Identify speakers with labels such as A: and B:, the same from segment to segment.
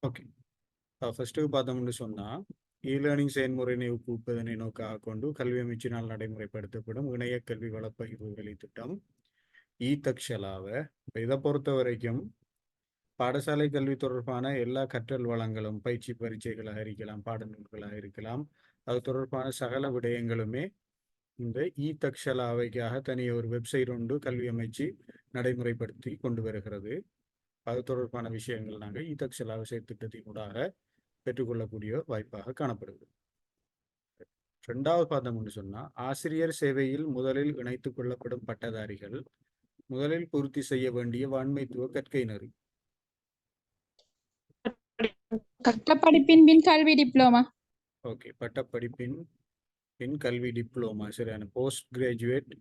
A: Okay. First பார்த்தோம்னு சொன்னா, learning செயல்முறையினை ஊக்குவிப்பதனை நோக்காக கொண்டு கல்வி அமைச்சினால் நடைமுறைப்படுத்தப்படும் இணைய கல்வி வளப்பகிர்வு வேலைத்திட்டம் தக்ஷலாவ. இதை பொறுத்த வரைக்கும் பாடசாலை கல்வி தொடர்பான எல்லா கற்றல் வளங்களும் பயிற்சி பரீட்சைகளாக இருக்கலாம், பாடநூல்களாக இருக்கலாம், அது தொடர்பான சகல விடயங்களுமே இந்த தக்ஷலாவைக்காக தனிய ஒரு வெப்சைட் ஒன்று கல்வி அமைச்சு நடைமுறைப்படுத்தி கொண்டு வருகிறது. அது தொடர்பான விஷயங்கள் நாங்கள் தக்ஷலாவை செயற்திட்டத்தினூடாக பெற்றுக்கொள்ளக்கூடிய வாய்ப்பாக காணப்படுகிறது. இரண்டாவது பார்த்தோம்னு சொன்னா, ஆசிரியர் சேவையில் முதலில் இணைத்துக் கொள்ளப்படும் பட்டதாரிகள் முதலில் பூர்த்தி செய்ய வேண்டிய வான்மைத்துவ கற்கை நெறி.
B: பட்டப்படிப்பின் பின் கல்வி டிப்ளோமா.
A: ஓகே, பட்டப்படிப்பின் பின் கல்வி டிப்ளோமா. சரியான. Post graduate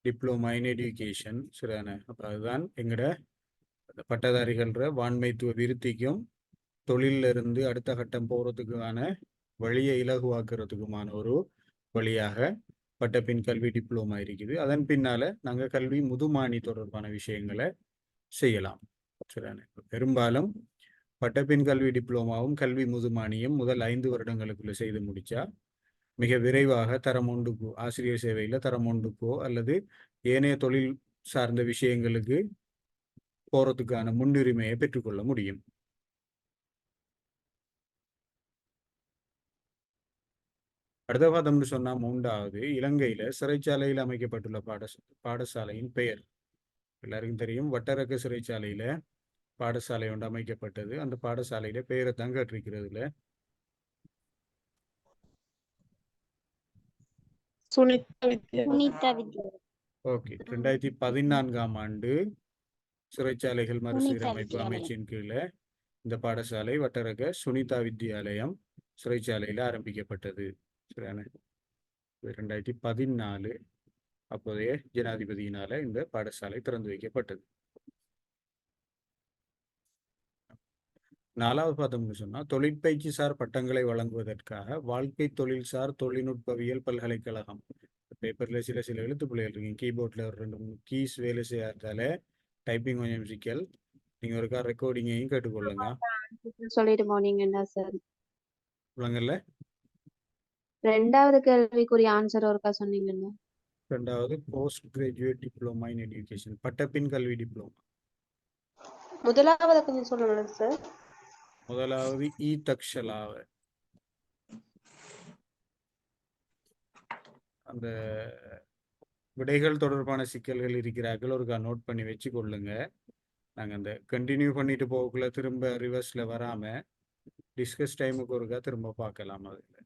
A: diploma in education. சரியான. அப்ப அதுதான் எங்கட பட்டதாரிகள்ற வான்மைத்துவ விருத்திக்கும் தொழில இருந்து அடுத்த கட்டம் போறதுக்கான வழியை இலகுவாக்குறதுக்குமான ஒரு வழியாக பட்டப்பின் கல்வி டிப்ளோமா இருக்குது. அதன் பின்னால நாங்கள் கல்வி முதுமானி தொடர்பான விஷயங்களை செய்யலாம். சரியான. பெரும்பாலும் பட்டப்பின் கல்வி டிப்ளோமாவும் கல்வி முதுமானியும் முதல் 5 வருடங்களுக்குள்ள செய்து முடிச்சா மிக விரைவாக தரம் ஒன்றுக்கோ, ஆசிரியர் சேவையில் தரம் ஒன்றுக்கோ அல்லது ஏனைய தொழில் சார்ந்த விஷயங்களுக்கு போறதுக்கான முன்னுரிமையை பெற்றுக்கொள்ள முடியும். அடுத்த பார்த்தோம்னு சொன்னா, 3வது இலங்கையில சிறைச்சாலையில் அமைக்கப்பட்டுள்ள பாடசாலையின் பெயர். எல்லாருக்கும் தெரியும், வட்டரக்க சிறைச்சாலையில பாடசாலை ஒன்று அமைக்கப்பட்டது. அந்த பாடசாலையில பெயரை தான் கேட்டிருக்கிறதுல ஓகே. 2014ஆம் ஆண்டு சிறைச்சாலைகள் மறுசீரமைப்பு அமைச்சின் கீழே இந்த பாடசாலை வட்டரக சுனிதா வித்யாலயம் சிறைச்சாலையில் ஆரம்பிக்கப்பட்டது. 2014 அப்போதைய ஜனாதிபதியினால இந்த பாடசாலை திறந்து வைக்கப்பட்டது. 4வது பார்த்தோம்னு சொன்னா, தொழிற்பயிற்சி சார் பட்டங்களை வழங்குவதற்காக வாழ்க்கை தொழில்சார் தொழில்நுட்பவியல் பல்கலைக்கழகம். பேப்பர்ல சில எழுத்து பிள்ளைகள் இருக்கீங்க, கீபோர்ட்ல ஒரு 2-3 கீஸ் வேலை செய்யாதால டைப்பிங் கொஞ்சம் சிக்கல். நீங்க ஒருக்கா ரெக்கார்டிங்கையும் கேட்டுக்கொள்ளுங்க.
C: சொல்லிடுமோ நீங்க என்ன சார்?
A: உலகல்ல
C: 2வது கேள்விக்குரிய ஆன்சர் ஒருக்கா சொன்னீங்கன்னா.
A: 2வது post graduate diploma in education, பட்டப்பின் கல்வி டிப்ளோமா.
C: 1வது கொஞ்சம் சொல்லுங்க சார்.
A: 1வது தக்ஷலாவ. அந்த விடைகள் தொடர்பான சிக்கல்கள் இருக்கிறார்கள், ஒருக்கா நோட் பண்ணி வச்சு கொள்ளுங்க. நாங்கள் அந்த கண்டினியூ பண்ணிட்டு போகக்குள்ள திரும்ப ரிவர்ஸ்ல வராம டிஸ்கஸ் டைமுக்கு ஒருக்கா திரும்ப பார்க்கலாம். அதில்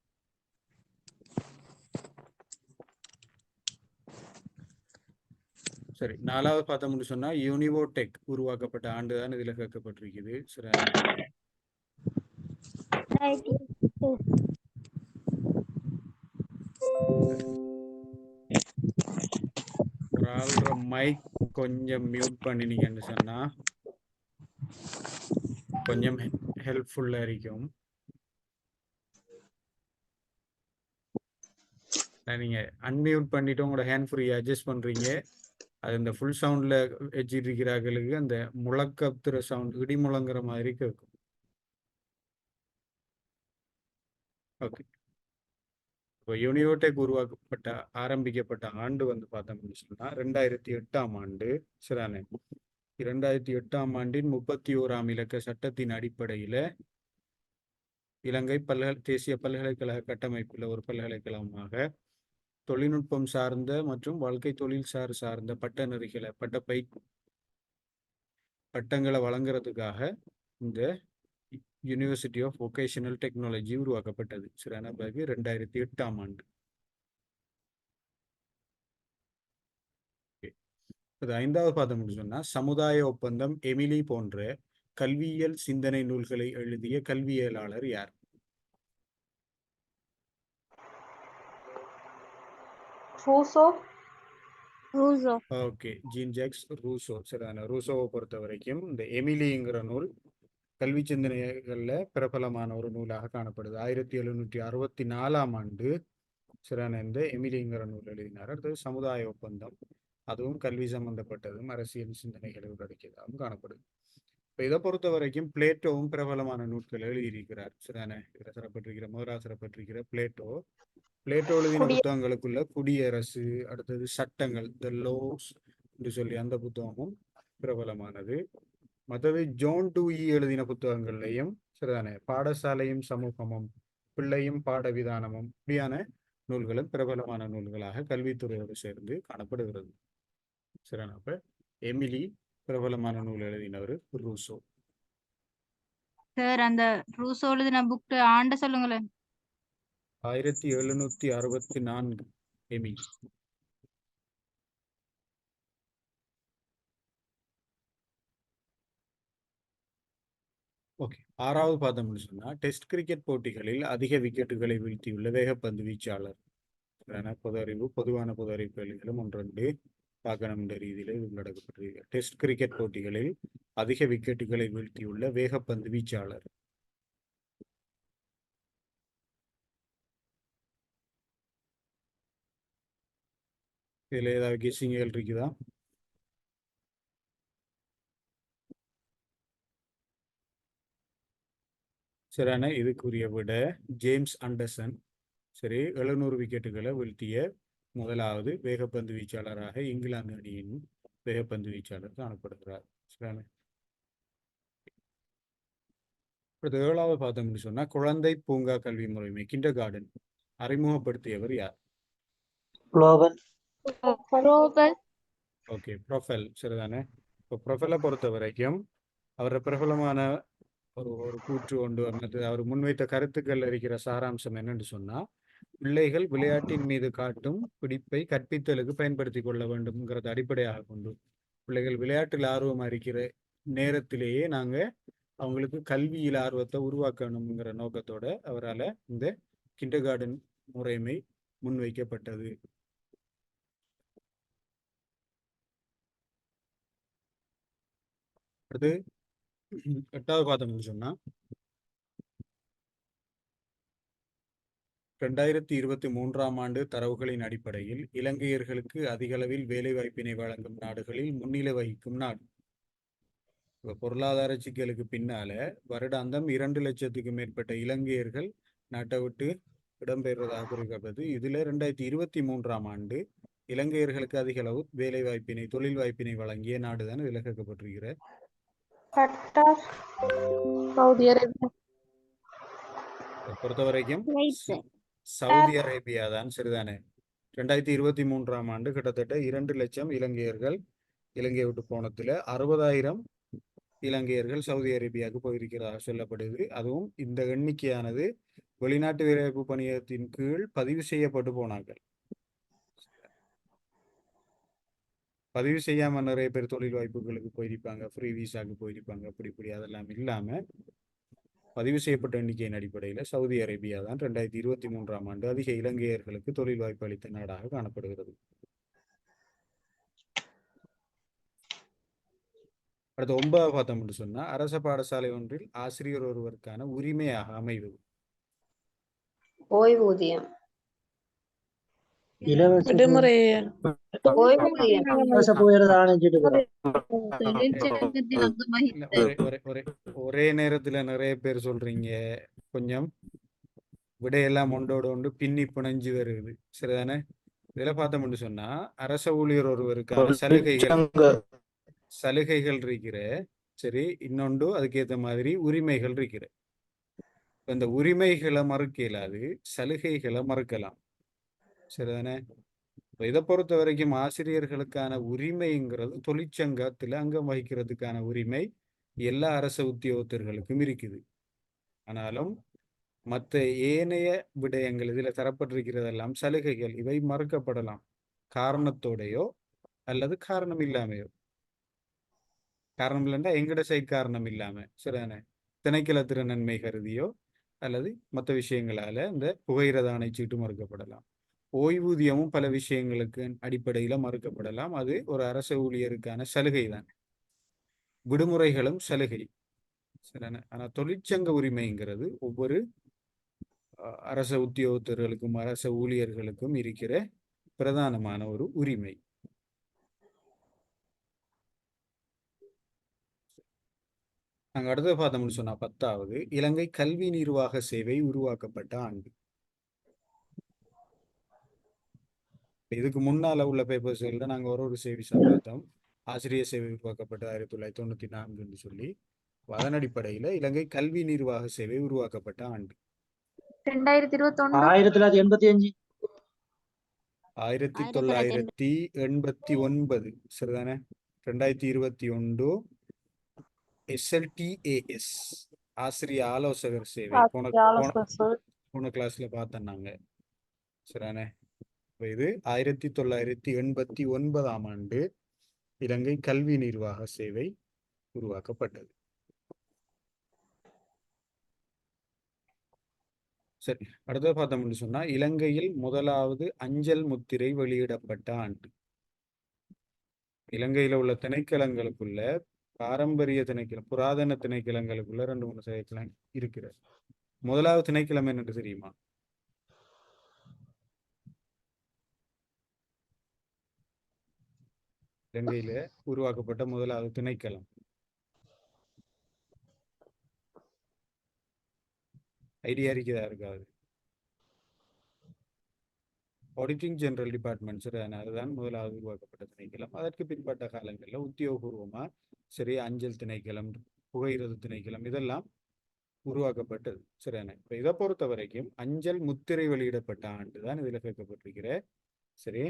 A: சரி. 4வது பார்த்தோம்னு சொன்னா, யூனிவோடெக் உருவாக்கப்பட்ட ஆண்டு தான் இதுல கேட்கப்பட்டிருக்குது. சரி. ஒரு ஆள்ற மைக் கொஞ்சம் மியூட் பண்ணினீங்கன்னு சொன்னா கொஞ்சம் ஹெல்ப்ஃபுல்லா இருக்கும். நீங்க அன்மியூட் பண்ணிட்டு உங்களோட ஹேண்ட் ஃப்ரீ அட்ஜஸ்ட் பண்றீங்க. அது இந்த ஃபுல் சவுண்ட்ல வச்சுட்டு இருக்கிறார்களுக்கு அந்த முழக்கத்துற சவுண்ட் இடி முழங்குற மாதிரி கேட்கும். ஓகே. இப்போ யூனிவோடெக் ஆரம்பிக்கப்பட்ட ஆண்டு வந்து பார்த்தோம்னு சொன்னா 2008ஆம் ஆண்டு. சரிதானே. 2008ஆம் ஆண்டின் 31ஆம் இலக்க சட்டத்தின் அடிப்படையில இலங்கை தேசிய பல்கலைக்கழக கட்டமைப்புல ஒரு பல்கலைக்கழகமாக தொழில்நுட்பம் சார்ந்த மற்றும் வாழ்க்கை தொழில் சார்ந்த பட்டநெறிகளை பட்டங்களை வழங்குறதுக்காக இந்த யூனிவர்சிட்டி ஆஃப் வொகேஷனல் டெக்னாலஜி உருவாக்கப்பட்டது. சரியான. பிறகு 2008ஆம் ஆண்டு. அது 5வது பார்த்தோம்னு சொன்னா, சமுதாய ஒப்பந்தம், எமிலி போன்ற கல்வியியல் சிந்தனை நூல்களை எழுதிய கல்வியலாளர் யார்? Okay, Jean Jacques Rousseau. சரிதான. ரூசோவை பொறுத்த வரைக்கும் இந்த எமிலிங்கிற நூல் கல்வி சிந்தனைகள்ல பிரபலமான ஒரு நூலாக காணப்படுது. 1764ஆம் ஆண்டு சரியான இந்த எமிலிங்கிற நூல் எழுதினார். அடுத்தது சமுதாய ஒப்பந்தம், அதுவும் கல்வி சம்பந்தப்பட்டதும் அரசியல் சிந்தனைகளை உள்ளடக்கியதாகவும் காணப்படுது. இதை பொறுத்த வரைக்கும் பிளேட்டோவும் பிரபலமான நூல்கள் எழுதியிருக்கிறார். சரிதானே? இதில் சிறப்பற்றிருக்கிற முதலாக சிறப்பற்றிருக்கிற பிளேட்டோ எழுதின புத்தகங்களுக்குள்ள குடியரசு, அடுத்தது சட்டங்கள், த லோஸ் என்று சொல்லி அந்த புத்தகமும் பிரபலமானது. மற்றது ஜோன் டூஇ எழுதின புத்தகங்கள்லையும் சரிதானே பாடசாலையும் சமூகமும், பிள்ளையும் பாட விதானமும் இப்படியான நூல்களும் பிரபலமான நூல்களாக கல்வித்துறையோடு சேர்ந்து காணப்படுகிறது. சரிதானே? அப்ப எமிலி பிரபலமான நூல் எழுதினவர் ரூசோ.
B: சார் அந்த ரூசோ எழுதின புக் ஆண்ட சொல்லுங்களேன்.
A: 1764 எமிலி. ஓகே, 6வது பார்த்தோம்னு சொன்னா டெஸ்ட் கிரிக்கெட் போட்டிகளில் அதிக விக்கெட்டுகளை வீழ்த்தியுள்ள வேகப்பந்து வீச்சாளர். பொதுவான பொது அறிவு கேள்விகளும் ஒன்றொன்று பார்க்கணும் என்ற ரீதியில உள்ளடக்கப்பட்டிருக்கு. டெஸ்ட் கிரிக்கெட் போட்டிகளில் அதிக விக்கெட்டுகளை வீழ்த்தியுள்ள வேகப்பந்து வீச்சாளர். இதுல ஏதாவது கெஸ்ஸிங்கள் இருக்குதா? சரியான இதுக்குரிய விட ஜேம்ஸ் ஆண்டர்சன். சரி, 700 விக்கெட்டுகளை வீழ்த்திய முதலாவது வேகப்பந்து வீச்சாளராக இங்கிலாந்து அணியின் வேகப்பந்து வீச்சாளர் காணப்படுகிறார். சரியான. அடுத்த 7வது பார்த்தோம்னு சொன்னா குழந்தை பூங்கா கல்வி முறைமை கிண்டர் கார்டன் அறிமுகப்படுத்தியவர் யார்? Okay, profile. சரிதானே? இப்போ ப்ரொஃபைலை பொறுத்த வரைக்கும் அவரோட பிரபலமான ஒரு கூற்று ஒன்று வந்தது. அவர் முன்வைத்த கருத்துக்கள் இருக்கிற சாராம்சம் என்னன்னு சொன்னா, பிள்ளைகள் விளையாட்டின் மீது காட்டும் பிடிப்பை கற்பித்தலுக்கு பயன்படுத்தி கொள்ள வேண்டும்ங்கிறத அடிப்படையாக கொண்டு பிள்ளைகள் விளையாட்டில் ஆர்வமா இருக்கிற நேரத்திலேயே நாங்க அவங்களுக்கு கல்வியில் ஆர்வத்தை உருவாக்கணுங்கிற நோக்கத்தோட அவரால் இந்த கிண்டர் கார்டன் முறைமை முன்வைக்கப்பட்டது. அடுத்து 8வது பார்த்தோம்னு சொன்னா 2023ஆம் ஆண்டு தரவுகளின் அடிப்படையில் இலங்கையர்களுக்கு அதிக அளவில் வேலை வாய்ப்பினை வழங்கும் நாடுகளில் முன்னிலை வகிக்கும் நாடு. இப்போ பொருளாதார சிக்கலுக்கு பின்னால வருடாந்தம் 2 லட்சத்துக்கு மேற்பட்ட இலங்கையர்கள் நாட்டை விட்டு இடம்பெறுவதாக குறிக்கப்பட்டது. இதுல 2023ஆம் ஆண்டு இலங்கையர்களுக்கு அதிக அளவு வேலை வாய்ப்பினை, தொழில் வாய்ப்பினை வழங்கிய நாடுதான் இதில் கேட்கப்பட்டிருக்கிற பொறுத்த வரைக்கும் சவுதி அரேபியா தான். சரிதானே? 2023ஆம் ஆண்டு கிட்டத்தட்ட 2 லட்சம் இலங்கையர்கள் இலங்கையை விட்டு போனதுல 60,000 இலங்கையர்கள் சவுதி அரேபியாவுக்கு போயிருக்கிறதாக சொல்லப்படுது. அதுவும் இந்த எண்ணிக்கையானது வெளிநாட்டு வேலைவாய்ப்பு பணியகத்தின் கீழ் பதிவு செய்யப்பட்டு போனார்கள். பதிவு செய்யாம நிறைய பேர் தொழில் வாய்ப்புகளுக்கு போயிருப்பாங்க, ஃப்ரீ விசாக்கு போயிருப்பாங்க, அப்படி அதெல்லாம் இல்லாம பதிவு செய்யப்பட்ட எண்ணிக்கையின் அடிப்படையில் சவுதி அரேபியா தான் 2023ஆம் ஆண்டு அதிக இலங்கையர்களுக்கு தொழில் வாய்ப்பு அளித்த நாடாக காணப்படுகிறது. அடுத்த 9வது பார்த்தோம்னு சொன்னா அரச பாடசாலை ஒன்றில் ஆசிரியர் ஒருவருக்கான உரிமையாக அமைவது
C: ஓய்வூதியம்.
A: ஒரே நேரத்துல நிறைய பேர் சொல்றீங்க, கொஞ்சம் விடையெல்லாம் ஒன்றோடு ஒன்று பின்னி பிணைஞ்சு வருது. சரிதானே? இதுல பார்த்தோம்னு சொன்னா அரச ஊழியர் ஒருவருக்கான சலுகைகள் இருக்கிற. சரி, இன்னொன்று அதுக்கேற்ற மாதிரி உரிமைகள் இருக்கிற. இந்த உரிமைகளை மறுக்க இயலாது, சலுகைகளை மறுக்கலாம். சரிதானே? இதை பொறுத்த வரைக்கும் ஆசிரியர்களுக்கான உரிமைங்கிறது தொழிற்சங்கத்தில் அங்கம் வகிக்கிறதுக்கான உரிமை எல்லா அரசு உத்தியோகத்தர்களுக்கும் இருக்குது. ஆனாலும் மற்ற ஏனைய விடயங்கள் இதில் தரப்பட்டிருக்கிறதெல்லாம் சலுகைகள், இவை மறுக்கப்படலாம் காரணத்தோடையோ அல்லது காரணம் இல்லாமையோ. காரணம் இல்லைன்னா எங்கட சைட் காரணம் இல்லாம, சரிதானே, திணைக்களத்திற நன்மை கருதியோ அல்லது மற்ற விஷயங்களால இந்த புகையிரதானை சீட்டு மறுக்கப்படலாம். ஓய்வூதியமும் பல விஷயங்களுக்கு அடிப்படையில மறுக்கப்படலாம். அது ஒரு அரசு ஊழியருக்கான சலுகை தான். விடுமுறைகளும் சலுகை, சரிதானே. ஆனா தொழிற்சங்க உரிமைங்கிறது ஒவ்வொரு அரச உத்தியோகத்தர்களுக்கும் அரச ஊழியர்களுக்கும் இருக்கிற பிரதானமான ஒரு உரிமை. நாங்க அடுத்தது பார்த்தோம்னு சொன்னா 10வது இலங்கை கல்வி நிர்வாக சேவை உருவாக்கப்பட்ட ஆண்டு. இதுக்கு முன்னால உள்ள பேப்பர்ஸ்ல நாங்க ஒரு சேவிஸா பார்த்தோம். ஆசிரியர் சேவை உருவாக்கப்பட்ட 1994 என்று சொல்லி, அதன் அடிப்படையில இலங்கை கல்வி நிர்வாக சேவை உருவாக்கப்பட்ட ஆண்டு
C: 2021
D: 1985
A: 1989. சரிதானே? 2021 SLTAS ஆசிரிய ஆலோசகர் சேவை போன கிளாஸ்ல பார்த்தோம் நாங்க. சரிதானே? இது 1989ஆம் ஆண்டு இலங்கை கல்வி நிர்வாக சேவை உருவாக்கப்பட்டது. சரி, அடுத்தது பார்த்தோம்னு சொன்னா இலங்கையில் முதலாவது அஞ்சல் முத்திரை வெளியிடப்பட்ட ஆண்டு. இலங்கையில உள்ள திணைக்களங்களுக்குள்ள பாரம்பரிய திணைக்களம், புராதன திணைக்களங்களுக்குள்ள 2-3 திணைக்களம் இருக்கிறது. முதலாவது திணைக்களம் என்னன்னு தெரியுமா? இலங்கையில உருவாக்கப்பட்ட முதலாவது திணைக்களம் ஐடியா இருக்குதா இருக்காது? Auditing general department. சரி, அதுதான் முதலாவது உருவாக்கப்பட்ட திணைக்களம். அதற்கு பின்பட்ட காலங்களில் உத்தியோகபூர்வமா சரி அஞ்சல் திணைக்களம், புகையிரத திணைக்களம் இதெல்லாம் உருவாக்கப்பட்டது. சரியான இப்ப இதை பொறுத்த வரைக்கும் அஞ்சல் முத்திரை வெளியிடப்பட்ட ஆண்டு தான் இதுல கேட்கப்பட்டிருக்கிற. சரி,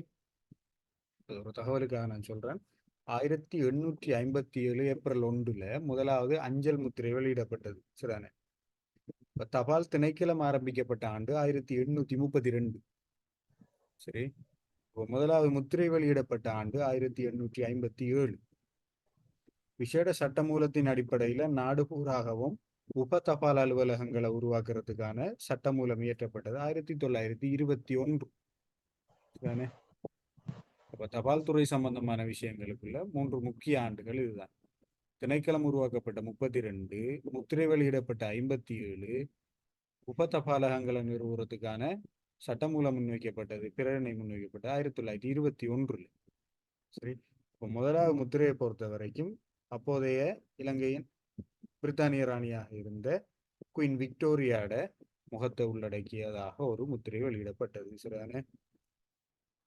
A: ஒரு தகவலுக்காக நான் சொல்றேன். 1857 ஏப்ரல் 1 முதலாவது அஞ்சல் முத்திரை வெளியிடப்பட்டது. சரிதானே? இப்ப தபால் திணைக்களம் ஆரம்பிக்கப்பட்ட ஆண்டு 1832. சரி, முதலாவது முத்திரை வெளியிடப்பட்ட ஆண்டு 1857. விசேட சட்டமூலத்தின் அடிப்படையில நாடு பூராகவும் உப தபால் அலுவலகங்களை உருவாக்குறதுக்கான சட்டமூலம் இயற்றப்பட்டது 1921. அப்ப தபால் துறை சம்பந்தமான விஷயங்களுக்குள்ள 3 முக்கிய ஆண்டுகள் இதுதான். திணைக்களம் உருவாக்கப்பட்ட 32, முத்திரை வெளியிடப்பட்ட 57, உப தபாலகங்களை நிறுவுறதுக்கான சட்டமூலம் முன்வைக்கப்பட்டது, பிரேரணை முன்வைக்கப்பட்ட 1921. சரி, இப்போ முதலாவது முத்திரையை பொறுத்த வரைக்கும் அப்போதைய இலங்கையின் பிரித்தானிய ராணியாக இருந்த குயின் விக்டோரியாட முகத்தை உள்ளடக்கியதாக ஒரு முத்திரை வெளியிடப்பட்டது. சரிதானே?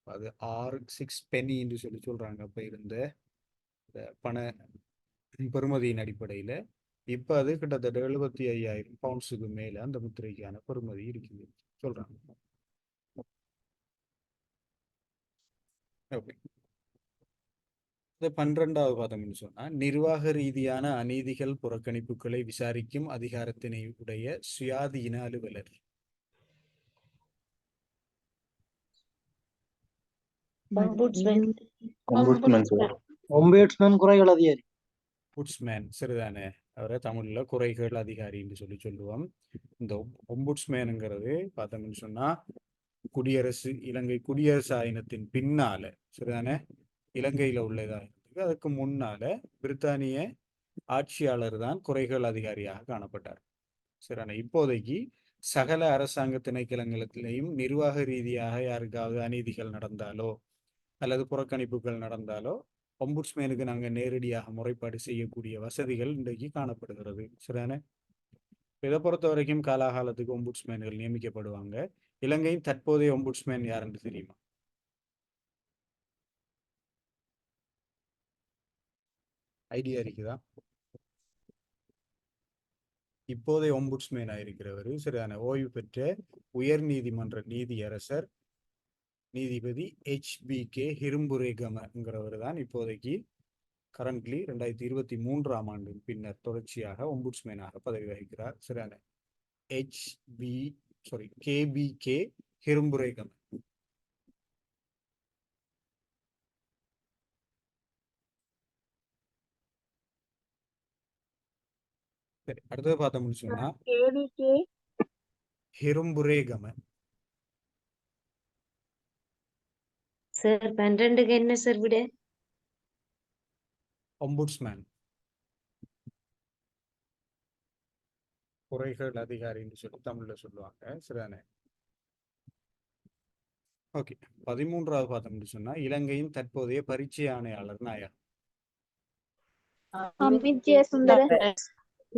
A: அது 6 பெனி என்று சொல்றாங்க அப்ப இருந்த பண பெறுமதியின் அடிப்படையில. இப்ப அது கிட்டத்தட்ட 75,000 பவுண்ட்ஸுக்கு மேல அந்த முத்திரைக்கான பெறுமதி இருக்குது சொல்றாங்க. ஓகே, 12வது பார்த்தோம்னு சொன்னா நிர்வாக ரீதியான அநீதிகள் புறக்கணிப்புகளை விசாரிக்கும் அதிகாரத்தினை உடைய சுயாதீன அலுவலர்.
D: ஒம்பேட்ஸ்மேன் குறைகள் அதிகாரி.
A: ஒம்புட்ஸ்மேன். சரிதானே? அவரை தமிழ்ல குறைகள் அதிகாரி என்று சொல்லுவோம். இந்த ஒம்புட்ஸ்மேனுங்கிறது பார்த்தோம்னு சொன்னா இலங்கை குடியரசு ஆயினத்தின் பின்னால, சரிதானே, இலங்கையில உள்ளதாயினத்துக்கு அதுக்கு முன்னால பிரித்தானிய ஆட்சியாளர் தான் குறைகள் அதிகாரியாக காணப்பட்டார். சரிதானே? இப்போதைக்கு சகல அரசாங்க திணைக்களங்களிலேயும் நிர்வாக ரீதியாக யாருக்காவது அநீதிகள் நடந்தாலோ அல்லது புறக்கணிப்புகள் நடந்தாலோ ஒம்புட்ஸ்மேனுக்கு நாங்க நேரடியாக முறைப்பாடு செய்யக்கூடிய வசதிகள் இன்றைக்கு காணப்படுகிறது. சரிதானே? இதை பொறுத்த வரைக்கும் காலாகாலத்துக்கு ஒம்புட்ஸ்மேன்கள் நியமிக்கப்படுவாங்க. இலங்கையின் தற்போதைய ஒம்புட்ஸ்மேன் யாருன்னு தெரியுமா? ஐடியா இருக்குதா? இப்போதைய ஒம்புட்ஸ்மேனா இருக்கிறவர் சரிதான ஓய்வு பெற்ற உயர் நீதிமன்ற நீதியரசர் நீதிபதி HBK ஹிரும்புரேகமங்கிறவர் தான் இப்போதைக்கு கரண்ட்லி 2023ஆம் ஆண்டு பின்னர் தொடர்ச்சியாக ஒம்புட்ஸ்மேனாக பதவி வகிக்கிறார். சரிதானே? KBK ஹிரும்புரேகம. சரி, அடுத்தது பார்த்தோம்னு சொன்னா ஹிரும்புரேகம.
E: சார் 12க்கு என்ன சார் விட?
A: ஒம்புட்ஸ்மேன், குறைகள் அதிகாரின்னு சொல்லி தமிழ்ல சொல்லுவாங்க. சரிதானே? ஓகே, 13வது பார்த்தோம்னு சொன்னா இலங்கையின் தற்போதைய பரீட்சை ஆணையாளர் நாயர்.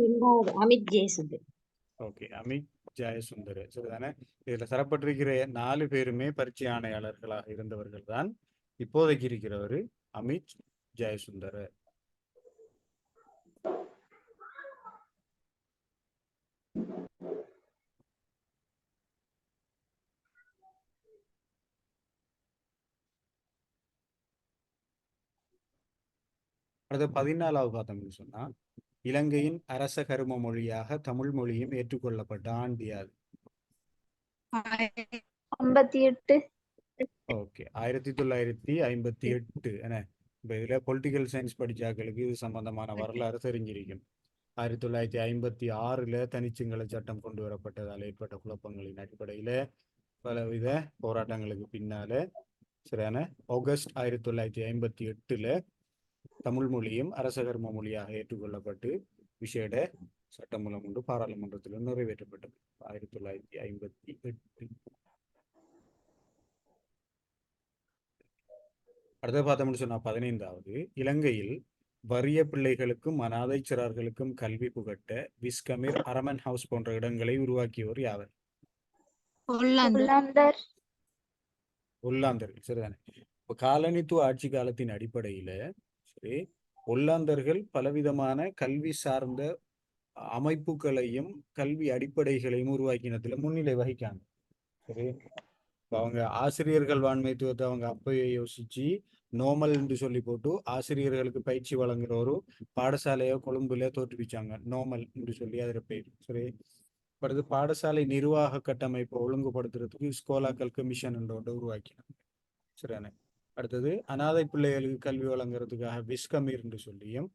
E: இரண்டாவது அமித் ஜெயசுந்தர்.
A: ஓகே, அமித் ஜெயசுந்தர் சரிதானே. இதுல தரப்பட்டிருக்கிற 4 பேருமே பரீட்சை ஆணையாளர்களாக இருந்தவர்கள் தான். இப்போதைக்கு இருக்கிறவர் அமித் ஜெயசுந்தர். அடுத்த 14வது பார்த்தோம்னு சொன்னா, இலங்கையின் அரச கரும மொழியாக தமிழ் மொழியும் ஏற்றுக்கொள்ளப்பட்ட ஆண்டு யாது?
C: 58.
A: ஓகே, 1958 என்ன. இப்போ இதில் பொலிட்டிக்கல் சயின்ஸ் படித்தாக்களுக்கு இது சம்பந்தமான வரலாறு தெரிஞ்சிருக்கும். 1956 தனிச்சிங்கள சட்டம் கொண்டு வரப்பட்டதால் ஏற்பட்ட குழப்பங்களின் அடிப்படையில் பலவித போராட்டங்களுக்கு பின்னால சரியான ஆகஸ்ட் 1958 தமிழ் மொழியும் அரச கர்ம மொழியாக ஏற்றுக்கொள்ளப்பட்டு விசேட சட்டமூலம் கொண்டு பாராளுமன்றத்தில் நிறைவேற்றப்பட்டது 1958. அடுத்த பார்த்தோம்னு சொன்னா 15வது, இலங்கையில் வறிய பிள்ளைகளுக்கும் அனாதை சிறார்களுக்கும் கல்வி புகட்ட விஸ்கமிர், அரமன் ஹவுஸ் போன்ற இடங்களை உருவாக்கியவர் யாவர்?
C: ஒல்லாந்தர்.
A: ஒல்லாந்தர்கள் சரிதானே. இப்போ காலனித்துவ ஆட்சி காலத்தின் அடிப்படையில சரி ஒல்லாந்தர்கள் பலவிதமான கல்வி சார்ந்த அமைப்புகளையும் கல்வி அடிப்படைகளையும் உருவாக்கினதுல முன்னிலை வகிக்காங்க. சரி, அவங்க ஆசிரியர்கள் வான்மைத்துவத்தை அவங்க அப்பயே யோசிச்சு நோமல் என்று சொல்லி போட்டு ஆசிரியர்களுக்கு பயிற்சி வழங்குற ஒரு பாடசாலையோ கொழும்புல தோற்றுவிச்சாங்க. நோமல் என்று சொல்லி அதில் பேர். சரி, அடுத்து பாடசாலை நிர்வாக கட்டமைப்பை ஒழுங்குபடுத்துறதுக்கு ஸ்கோலாக்கல் கமிஷன் என்ற ஒன்றை உருவாக்கினாங்க. சரிதானே. அடுத்தது அனாதை பிள்ளைகளுக்கு கல்வி வழங்குறதுக்காக விஸ்கமீர் என்று சொல்லியும்,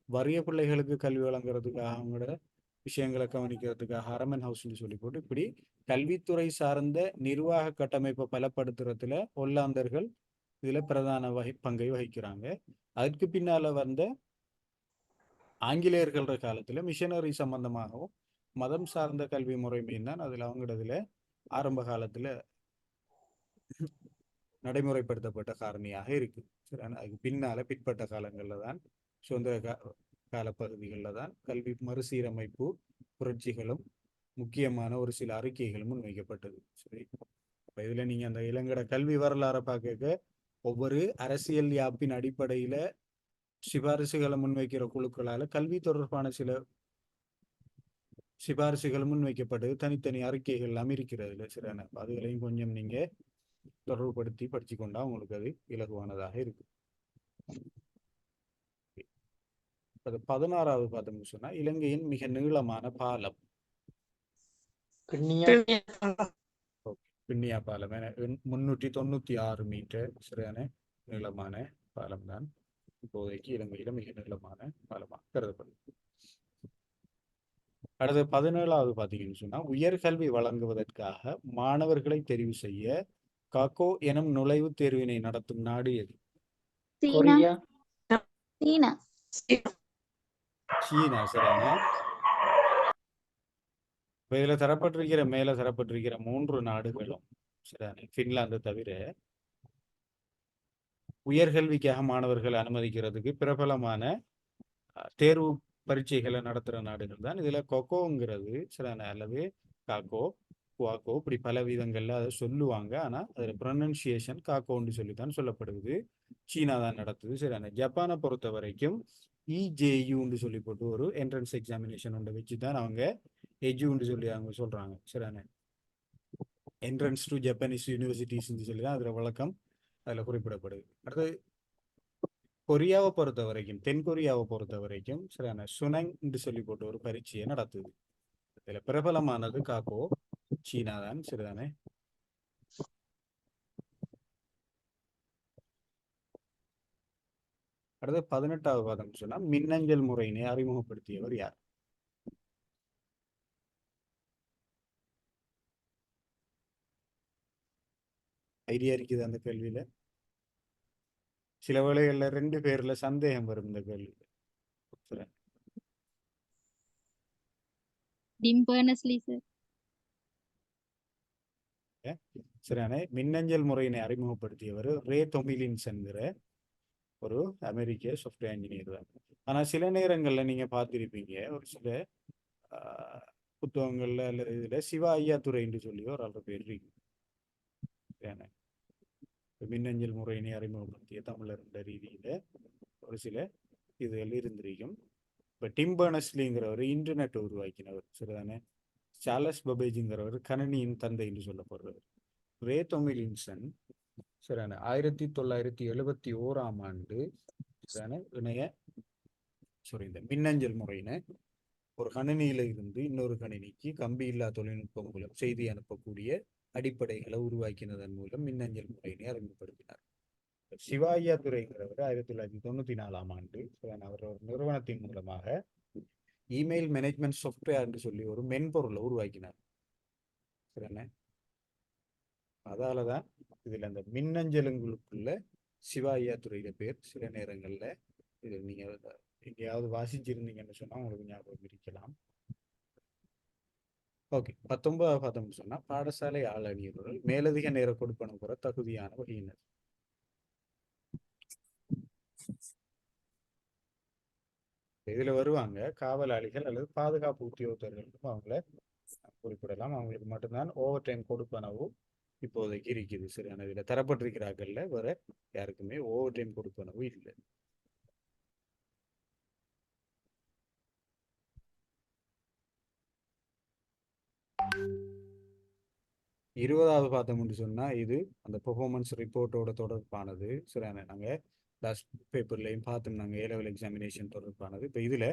A: வறிய பிள்ளைகளுக்கு கல்வி வழங்குறதுக்காக அவங்களோட விஷயங்களை கவனிக்கிறதுக்காக அரமன் ஹவுஸ்ன்னு சொல்லி போட்டு இப்படி கல்வித்துறை சார்ந்த நிர்வாக கட்டமைப்பை பலப்படுத்துறதுல ஒல்லாந்தர்கள் இதுல பிரதான பங்கை வகிக்கிறாங்க. அதற்கு பின்னால வந்த ஆங்கிலேயர்கள காலத்துல மிஷனரி சம்பந்தமாகவும் மதம் சார்ந்த கல்வி முறைமையும் தான் அதுல அவங்களதுல ஆரம்ப காலத்துல நடைமுறைப்படுத்தப்பட்ட காரணியாக இருக்கு. சரி, அதுக்கு பின்னால பிற்பட்ட காலங்கள்ல தான் சுதந்திர காலப்பகுதிகளில் தான் கல்வி மறுசீரமைப்பு புரட்சிகளும் முக்கியமான ஒரு சில அறிக்கைகளும் முன்வைக்கப்பட்டது. சரி, இப்போ இதுல நீங்க அந்த இலங்கட கல்வி வரலாறை பார்க்க ஒவ்வொரு அரசியல் யாப்பின் அடிப்படையில சிபாரிசுகளை முன்வைக்கிற குழுக்களால கல்வி தொடர்பான சில சிபாரிசுகள் முன்வைக்கப்பட்டது. தனித்தனி அறிக்கைகள் எல்லாம் இருக்கிறதுல சரியான அதுகளையும் கொஞ்சம் நீங்க தொடர்புபடுத்தி படிச்சு கொண்டா உங்களுக்கு அது இலகுவானதாக இருக்கு. அது 16வது பார்த்தோம்னு சொன்னா, இலங்கையின் மிக நீளமான பாலம் பின்னியா பாலம் 396 மீட்டர் சரியான நீளமான பாலம் தான் இப்போதைக்கு இலங்கையில மிக நீளமான பாலமாக கருதப்படுது. அடுத்து 17வது பார்த்தீங்கன்னு சொன்னா, உயர்கல்வி வழங்குவதற்காக மாணவர்களை தெரிவு செய்ய காக்கோ எனும் நுழைவுத் தேர்வினை நடத்தும் நாடு எது?
C: சீனா.
A: சீனா சரியான. இதுல மேல தரப்பட்டிருக்கிற 3 நாடுகளும் சரியான பின்லாந்து தவிர உயர்கல்விக்காக மாணவர்களை அனுமதிக்கிறதுக்கு பிரபலமான தேர்வு பரீட்சைகளை நடத்துகிற நாடுகள் தான். இதுல கொக்கோங்கிறது சரியான அல்லது காக்கோ குவாக்கோ இப்படி பல விதங்கள்ல அதை சொல்லுவாங்க. ஆனா அதுல ப்ரொனன்சியேஷன் காக்கோன்னு சொல்லித்தான் சொல்லப்படுது. சீனா தான் நடத்துது சரியான. ஜப்பானை பொறுத்த வரைக்கும் இஜேயுன்னு சொல்லி போட்டு ஒரு என்ட்ரன்ஸ் எக்ஸாமினேஷன் ஒன்றை வச்சுதான் அவங்க எஜுன்னு சொல்லி அவங்க சொல்றாங்க சரியான. என்ட்ரன்ஸ் டு ஜப்பானீஸ் யூனிவர்சிட்டிஸ் சொல்லி தான் அதுல வழக்கம் அதுல குறிப்பிடப்படுது. அடுத்து கொரியாவை பொறுத்த வரைக்கும் தென்கொரியாவை பொறுத்த வரைக்கும் சரியான சுனங் என்று சொல்லி போட்டு ஒரு பரீட்சையை நடத்துது. இதுல பிரபலமானது காக்கோ சீனா தான் சரிதானே. அடுத்து 18வது வாதம் சொன்னா, மின்னஞ்சல் முறையினை அறிமுகப்படுத்தியவர் யார்? ஐடியா இருக்குது அந்த கேள்வியில? சில வேளைகள்ல 2 பேர்ல சந்தேகம் வரும் இந்த கேள்வி. சரியான. மின்னஞ்சல் முறையினை அறிமுகப்படுத்தியவர் ரே தொமிலின்ஸ் என்கிற ஒரு அமெரிக்க சாஃப்ட்வேர் இன்ஜினியர் தான். ஆனால் சில நேரங்களில் நீங்கள் பார்த்துருப்பீங்க ஒரு சில புத்தகங்கள்ல அல்லது இதில் சிவா ஐயாத்துறைன்னு சொல்லி ஒரு ஆள் பேர் இருக்கு. மின்னஞ்சல் முறையினை அறிமுகப்படுத்திய தமிழர் என்ற ரீதியில் ஒரு சில இதுகள் இருந்திருக்கும். இப்போ டிம் பர்னர்ஸ்-லீங்கிறவர் இன்டர்நெட் உருவாக்கினவர் சரிதானே. சார்லஸ் பபேஜுங்கிறவர் கணினியின் தந்தை என்று சொல்லப்படுறவர். ரே தொமிலின்சன் சரிதானே 1971ஆம் ஆண்டு சரிதானே இந்த மின்னஞ்சல் முறையினை ஒரு கணினியில இருந்து இன்னொரு கணினிக்கு கம்பி இல்லா தொழில்நுட்பம் மூலம் செய்தி அனுப்பக்கூடிய அடிப்படைகளை உருவாக்கினதன் மூலம் மின்னஞ்சல் முறையினை அறிமுகப்படுத்தினார். சிவாய்யாதுரைங்கிறவர் 1994ஆம் ஆண்டு அவர் ஒரு நிறுவனத்தின் மூலமாக இமெயில் மேனேஜ்மெண்ட் சாஃப்ட்வேர் என்று சொல்லி ஒரு மென்பொருளை உருவாக்கினார். சரிண்ணே. அதாலதான் இதுல அந்த மின்னஞ்சலுங்களுக்குள்ள சிவாய்யாதுரையில பேர் சில நேரங்கள்ல இது நீங்க எங்கேயாவது வாசிச்சிருந்தீங்கன்னு சொன்னா உங்களுக்கு ஞாபகம் இருக்கலாம். ஓகே, 19 பார்த்தோம்னு சொன்னா பாடசாலை ஆளணியர்கள் மேலதிக நேர கொடுப்பன பெற தகுதியான வகையினர். இதுல வருவாங்க காவலாளிகள் அல்லது பாதுகாப்பு உத்தியோகத்தர்களுக்கும் அவங்கள குறிப்பிடலாம். அவங்களுக்கு மட்டும்தான் ஓவர் டைம் கொடுப்பனவு இப்போதைக்கு இருக்குது. சரியான இதுல தரப்பட்டிருக்கிறார்கள்ல வேற யாருக்குமே ஓவர் டைம் கொடுப்பனவு இல்லை. இருபதாவது பார்த்தோம்னு சொன்னா இது அந்த பெர்ஃபார்மன்ஸ் ரிப்போர்ட்டோட தொடர்பானது. சரியான நாங்க லாஸ்ட் பேப்பர்லையும் பார்த்தோம் நாங்கள் ஏ-லெவல் எக்ஸாமினேஷன் தொடர்பானது. இப்போ இதுல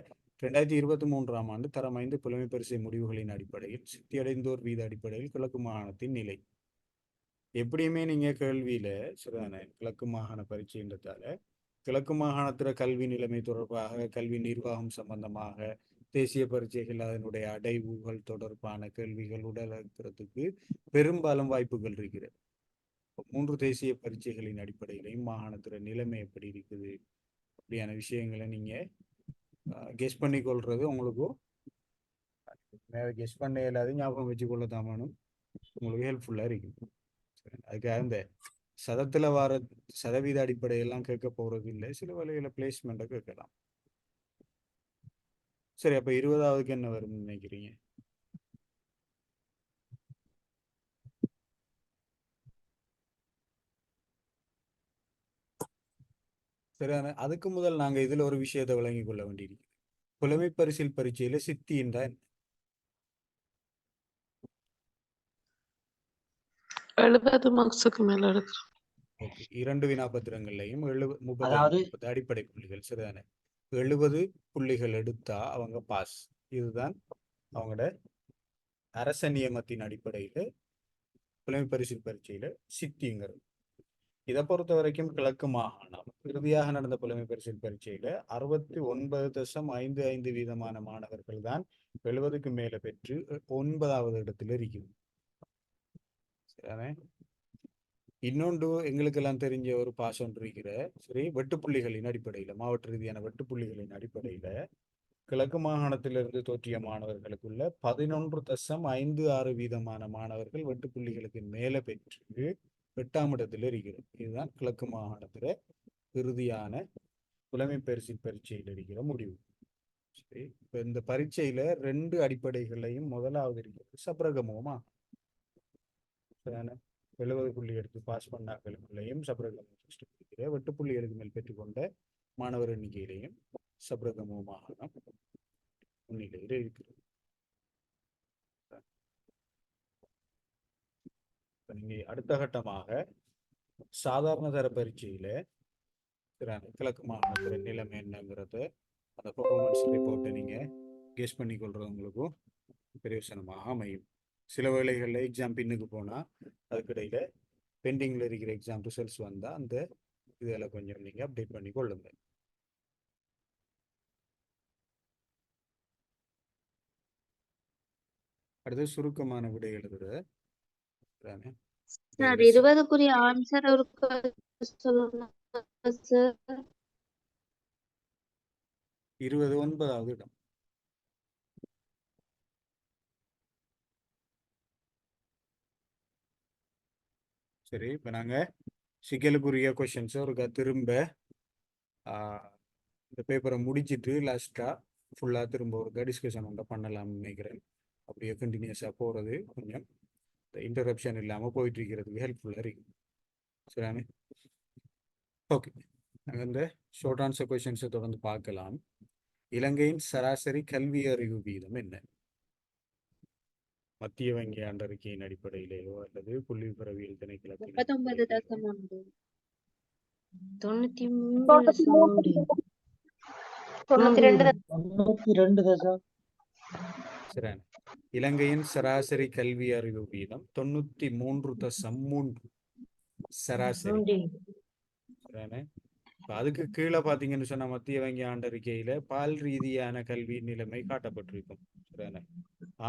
A: 2023ஆம் ஆண்டு தரம் 5 புலமை பரிசு முடிவுகளின் அடிப்படையில் சித்தியடைந்தோர் வீத அடிப்படையில் கிழக்கு மாகாணத்தின் நிலை. எப்படியுமே நீங்க கேள்வியில சரிதானே கிழக்கு மாகாண பரீட்சைன்றதால கிழக்கு மாகாணத்துல கல்வி நிலைமை தொடர்பாக கல்வி நிர்வாகம் சம்பந்தமாக தேசிய பரீட்சைகள் அதனுடைய அடைவுகள் தொடர்பான கேள்விகள் உடலுக்கு பெரும்பாலும் வாய்ப்புகள் இருக்கிறது. 3 தேசிய பரீட்சைகளின் அடிப்படையிலையும் மாகாணத்துல நிலைமை எப்படி இருக்குது அப்படியான விஷயங்களை நீங்க கெஸ் பண்ணி கொள்றது உங்களுக்கும் கெஸ் பண்ண இல்லாத ஞாபகம் வச்சு கொள்ளத்தாமனும் உங்களுக்கு ஹெல்ப்ஃபுல்லா இருக்கும். அதுக்காக இந்த சதத்துல வர சதவீத அடிப்படையெல்லாம் கேட்க போறது இல்லை. சில வேலையில பிளேஸ்மெண்ட்டை கேட்கலாம். சரி, அப்ப 20ஆவதுக்கு என்ன வரும்னு நினைக்கிறீங்க? சரியான அதுக்கு முதல் நாங்க இதுல ஒரு விஷயத்தை விளங்கி கொள்ள வேண்டியிருக்கு. புலமை பரிசில் பரீட்சையில சித்தி என்றா என்ன?
F: 70 மார்க்ஸுக்கு மேல எடுக்கிறோம்.
A: ஓகே, 2 வினாபத்திரங்கள்லையும் 30
D: அதாவது
A: 30 அடிப்படை புள்ளிகள். சரிதானே. 70 புள்ளிகள் எடுத்தா அவங்க பாஸ். இதுதான் அவங்களோட அரச நியமத்தின் அடிப்படையில புலமை பரிசில் பரீட்சையில சித்திங்கிறது. இதை பொறுத்த வரைக்கும் கிழக்கு மாகாணம் இறுதியாக நடந்த புலமை பரிசில் பரீட்சையில 69.55% மாணவர்கள் தான் 70க்கு மேல பெற்று 9வது இடத்துல இருக்குது. சரிதானே. இன்னொன்று எங்களுக்கு எல்லாம் தெரிஞ்ச ஒரு பாஸ் ஒன்று இருக்கிற சரி வெட்டுப்புள்ளிகளின் அடிப்படையில மாவட்ட ரீதியான வெட்டுப்புள்ளிகளின் அடிப்படையில கிழக்கு மாகாணத்திலிருந்து தோற்றிய மாணவர்களுக்குள்ள 11.56% மாணவர்கள் வெட்டுப்புள்ளிகளுக்கு மேல பெற்று 8ஆம் இடத்துல இருக்கிறது. இதுதான் கிழக்கு மாகாணத்துல இறுதியான புலமை பரிசில் பரீட்சையில் இருக்கிற முடிவு. சரி, இப்ப இந்த பரீட்சையில 2 அடிப்படைகளையும் முதலாவது இருக்கிறது சப்ரகமுமா. 70 புள்ளி எடுத்து பாஸ் பண்ணாக்களுக்குள்ளேயும் சப்ரகமும் வெட்டுப்புள்ளிகளுக்கு மேல் பெற்றுக்கொண்ட மாணவர் எண்ணிக்கையிலையும் சப்ரகமு மாகாணம் முன்னிலையில் இருக்கிறது. நீங்க அடுத்த கட்டமாக சாதாரண தர பரீட்சையில கிழக்கு மாகாணத்துல நிலைமை என்னங்கிறத அந்த பெர்ஃபார்மன்ஸ் ரிப்போர்ட்டை நீங்க கெஸ் பண்ணி கொள்றது உங்களுக்கும் பிரயோசனமாக அமையும். சில வேளைகளில் எக்ஸாம் பின்னுக்கு போனா அதுக்கிடையில பெண்டிங்ல இருக்கிற எக்ஸாம் ரிசல்ட்ஸ் வந்தா அந்த இதில் கொஞ்சம் நீங்க அப்டேட் பண்ணி கொள்ளுங்க. அடுத்து சுருக்கமான விடை எழுதுற
C: சார் 20க்குரிய ஆன்சர் சொல்லுங்க சார்.
A: 20 9வது இடம். சரி, இப்ப நாங்க சிக்கலுக்குரிய கொஸ்டின்ஸ் ஒரு திரும்ப இந்த பேப்பரை முடிச்சிட்டு லாஸ்ட்டாக ஃபுல்லாக திரும்ப ஒரு டிஸ்கஷன் ஒன்றை பண்ணலாம்னு நினைக்கிறேன். அப்படியே கண்டினியூஸாக போகிறது கொஞ்சம் இன்டரப்ஷன் இல்லாமல் போயிட்டு இருக்கிறதுக்கு ஹெல்ப்ஃபுல்லாக இருக்கும். சரியானே? ஓகே, நாங்கள் இந்த ஷார்ட் ஆன்சர் கொஷின்ஸை தொடர்ந்து பார்க்கலாம். இலங்கையின் சராசரி கல்வி அறிவு வீதம் என்ன? மத்திய வங்கி ஆண்டறிக்கையின் அடிப்படையிலேயோ அல்லது புள்ளி விவரவியல் திணைக்களத்தின்
C: 39.1
E: 93.3
D: 92
A: சரியான. இலங்கையின் சராசரி கல்வி அறிவு வீதம் 93.3 சராசரி. சரியான. அதுக்கு கீழே பார்த்தீங்கன்னு சொன்னா மத்திய வங்கி ஆண்டறிக்கையில பால் ரீதியான கல்வி நிலைமை காட்டப்பட்டிருக்கும். சரியான.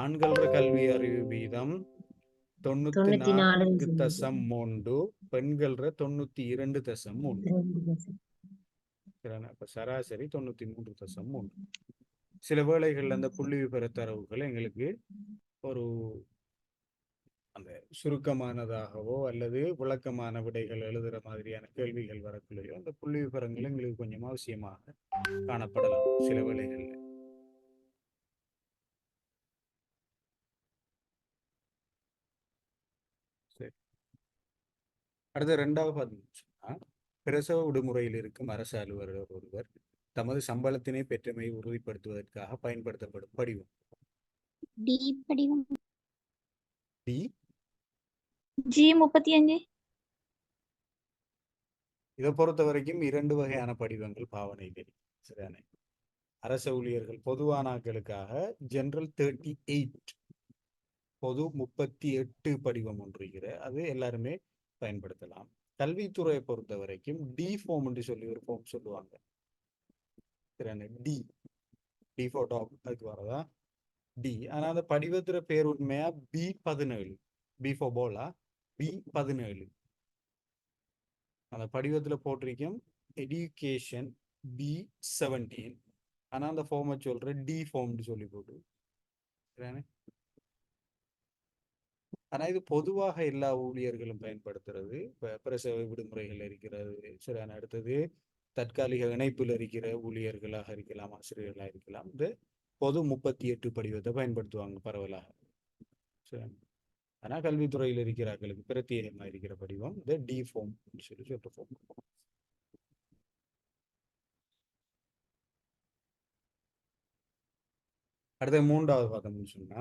A: ஆண்கள கல்வி அறிவு வீதம் 94.3, பெண்கள 92.3. சரியான. அப்ப சராசரி 93.3. சில வேளைகள்ல அந்த புள்ளி விபர தரவுகள் எங்களுக்கு ஒரு அந்த சுருக்கமானதாகவோ அல்லது விளக்கமான விடைகள் எழுதுற மாதிரியான கேள்விகள் வரக்குள்ளேயோ அந்த புள்ளி விவரங்கள் எங்களுக்கு கொஞ்சம் அவசியமாக காணப்படலாம் சில வேளைகள்ல. சரி, அடுத்த 2வது பார்த்தீங்கன்னா, பிரசவ விடுமுறையில் இருக்கும் அரசு அலுவலர் ஒருவர் தமது சம்பளத்தினை பெற்றமை உறுதிப்படுத்துவதற்காக பயன்படுத்தப்படும் படிவம்.
B: டி படிவம்
A: டி
B: G35.
A: இதை பொறுத்த வரைக்கும் 2 வகையான படிவங்கள் பாவனைகள். சரியான. அரச ஊழியர்கள் பொதுவானாக்களுக்காக ஜெனரல் 38 பொது 38 படிவம் ஒன்றுகிற அது எல்லாருமே பயன்படுத்தலாம். கல்வித்துறையை பொறுத்த வரைக்கும் டி ஃபார்ம் என்று சொல்லி ஒரு ஃபார்ம் சொல்லுவாங்க. சரியான. டி டி ஃபார் டாக், அதுக்கு வரதா டி. ஆனா அந்த படிவத்துற பேர் உண்மையா B17. பி ஃபார் போலா B17. அந்த படிவத்துல போட்டிருக்கோம் எஜுகேஷன் B17. ஆனா அந்த ஃபார்மை சொல்ற டி ஃபார்ம்னு சொல்லி போட்டு. சரியான. ஆனா இது பொதுவாக எல்லா ஊழியர்களும் பயன்படுத்துறது. பிரசவ விடுமுறைகள் இருக்கிறது. சரியான. அடுத்தது தற்காலிக இணைப்பில் இருக்கிற ஊழியர்களாக இருக்கலாம், ஆசிரியர்களாக இருக்கலாம். இந்த பொது 38 படிவத்தை பயன்படுத்துவாங்க பரவலாக. சரி. ஆனா கல்வித்துறையில் இருக்கிறார்களுக்கு பிரத்யேகமாக இருக்கிற படிவம் இந்த டி ஃபார்ம் சொல்லி சொல்ற ஃபார்ம். அடுத்த 3வது பார்த்தோம்னு சொன்னா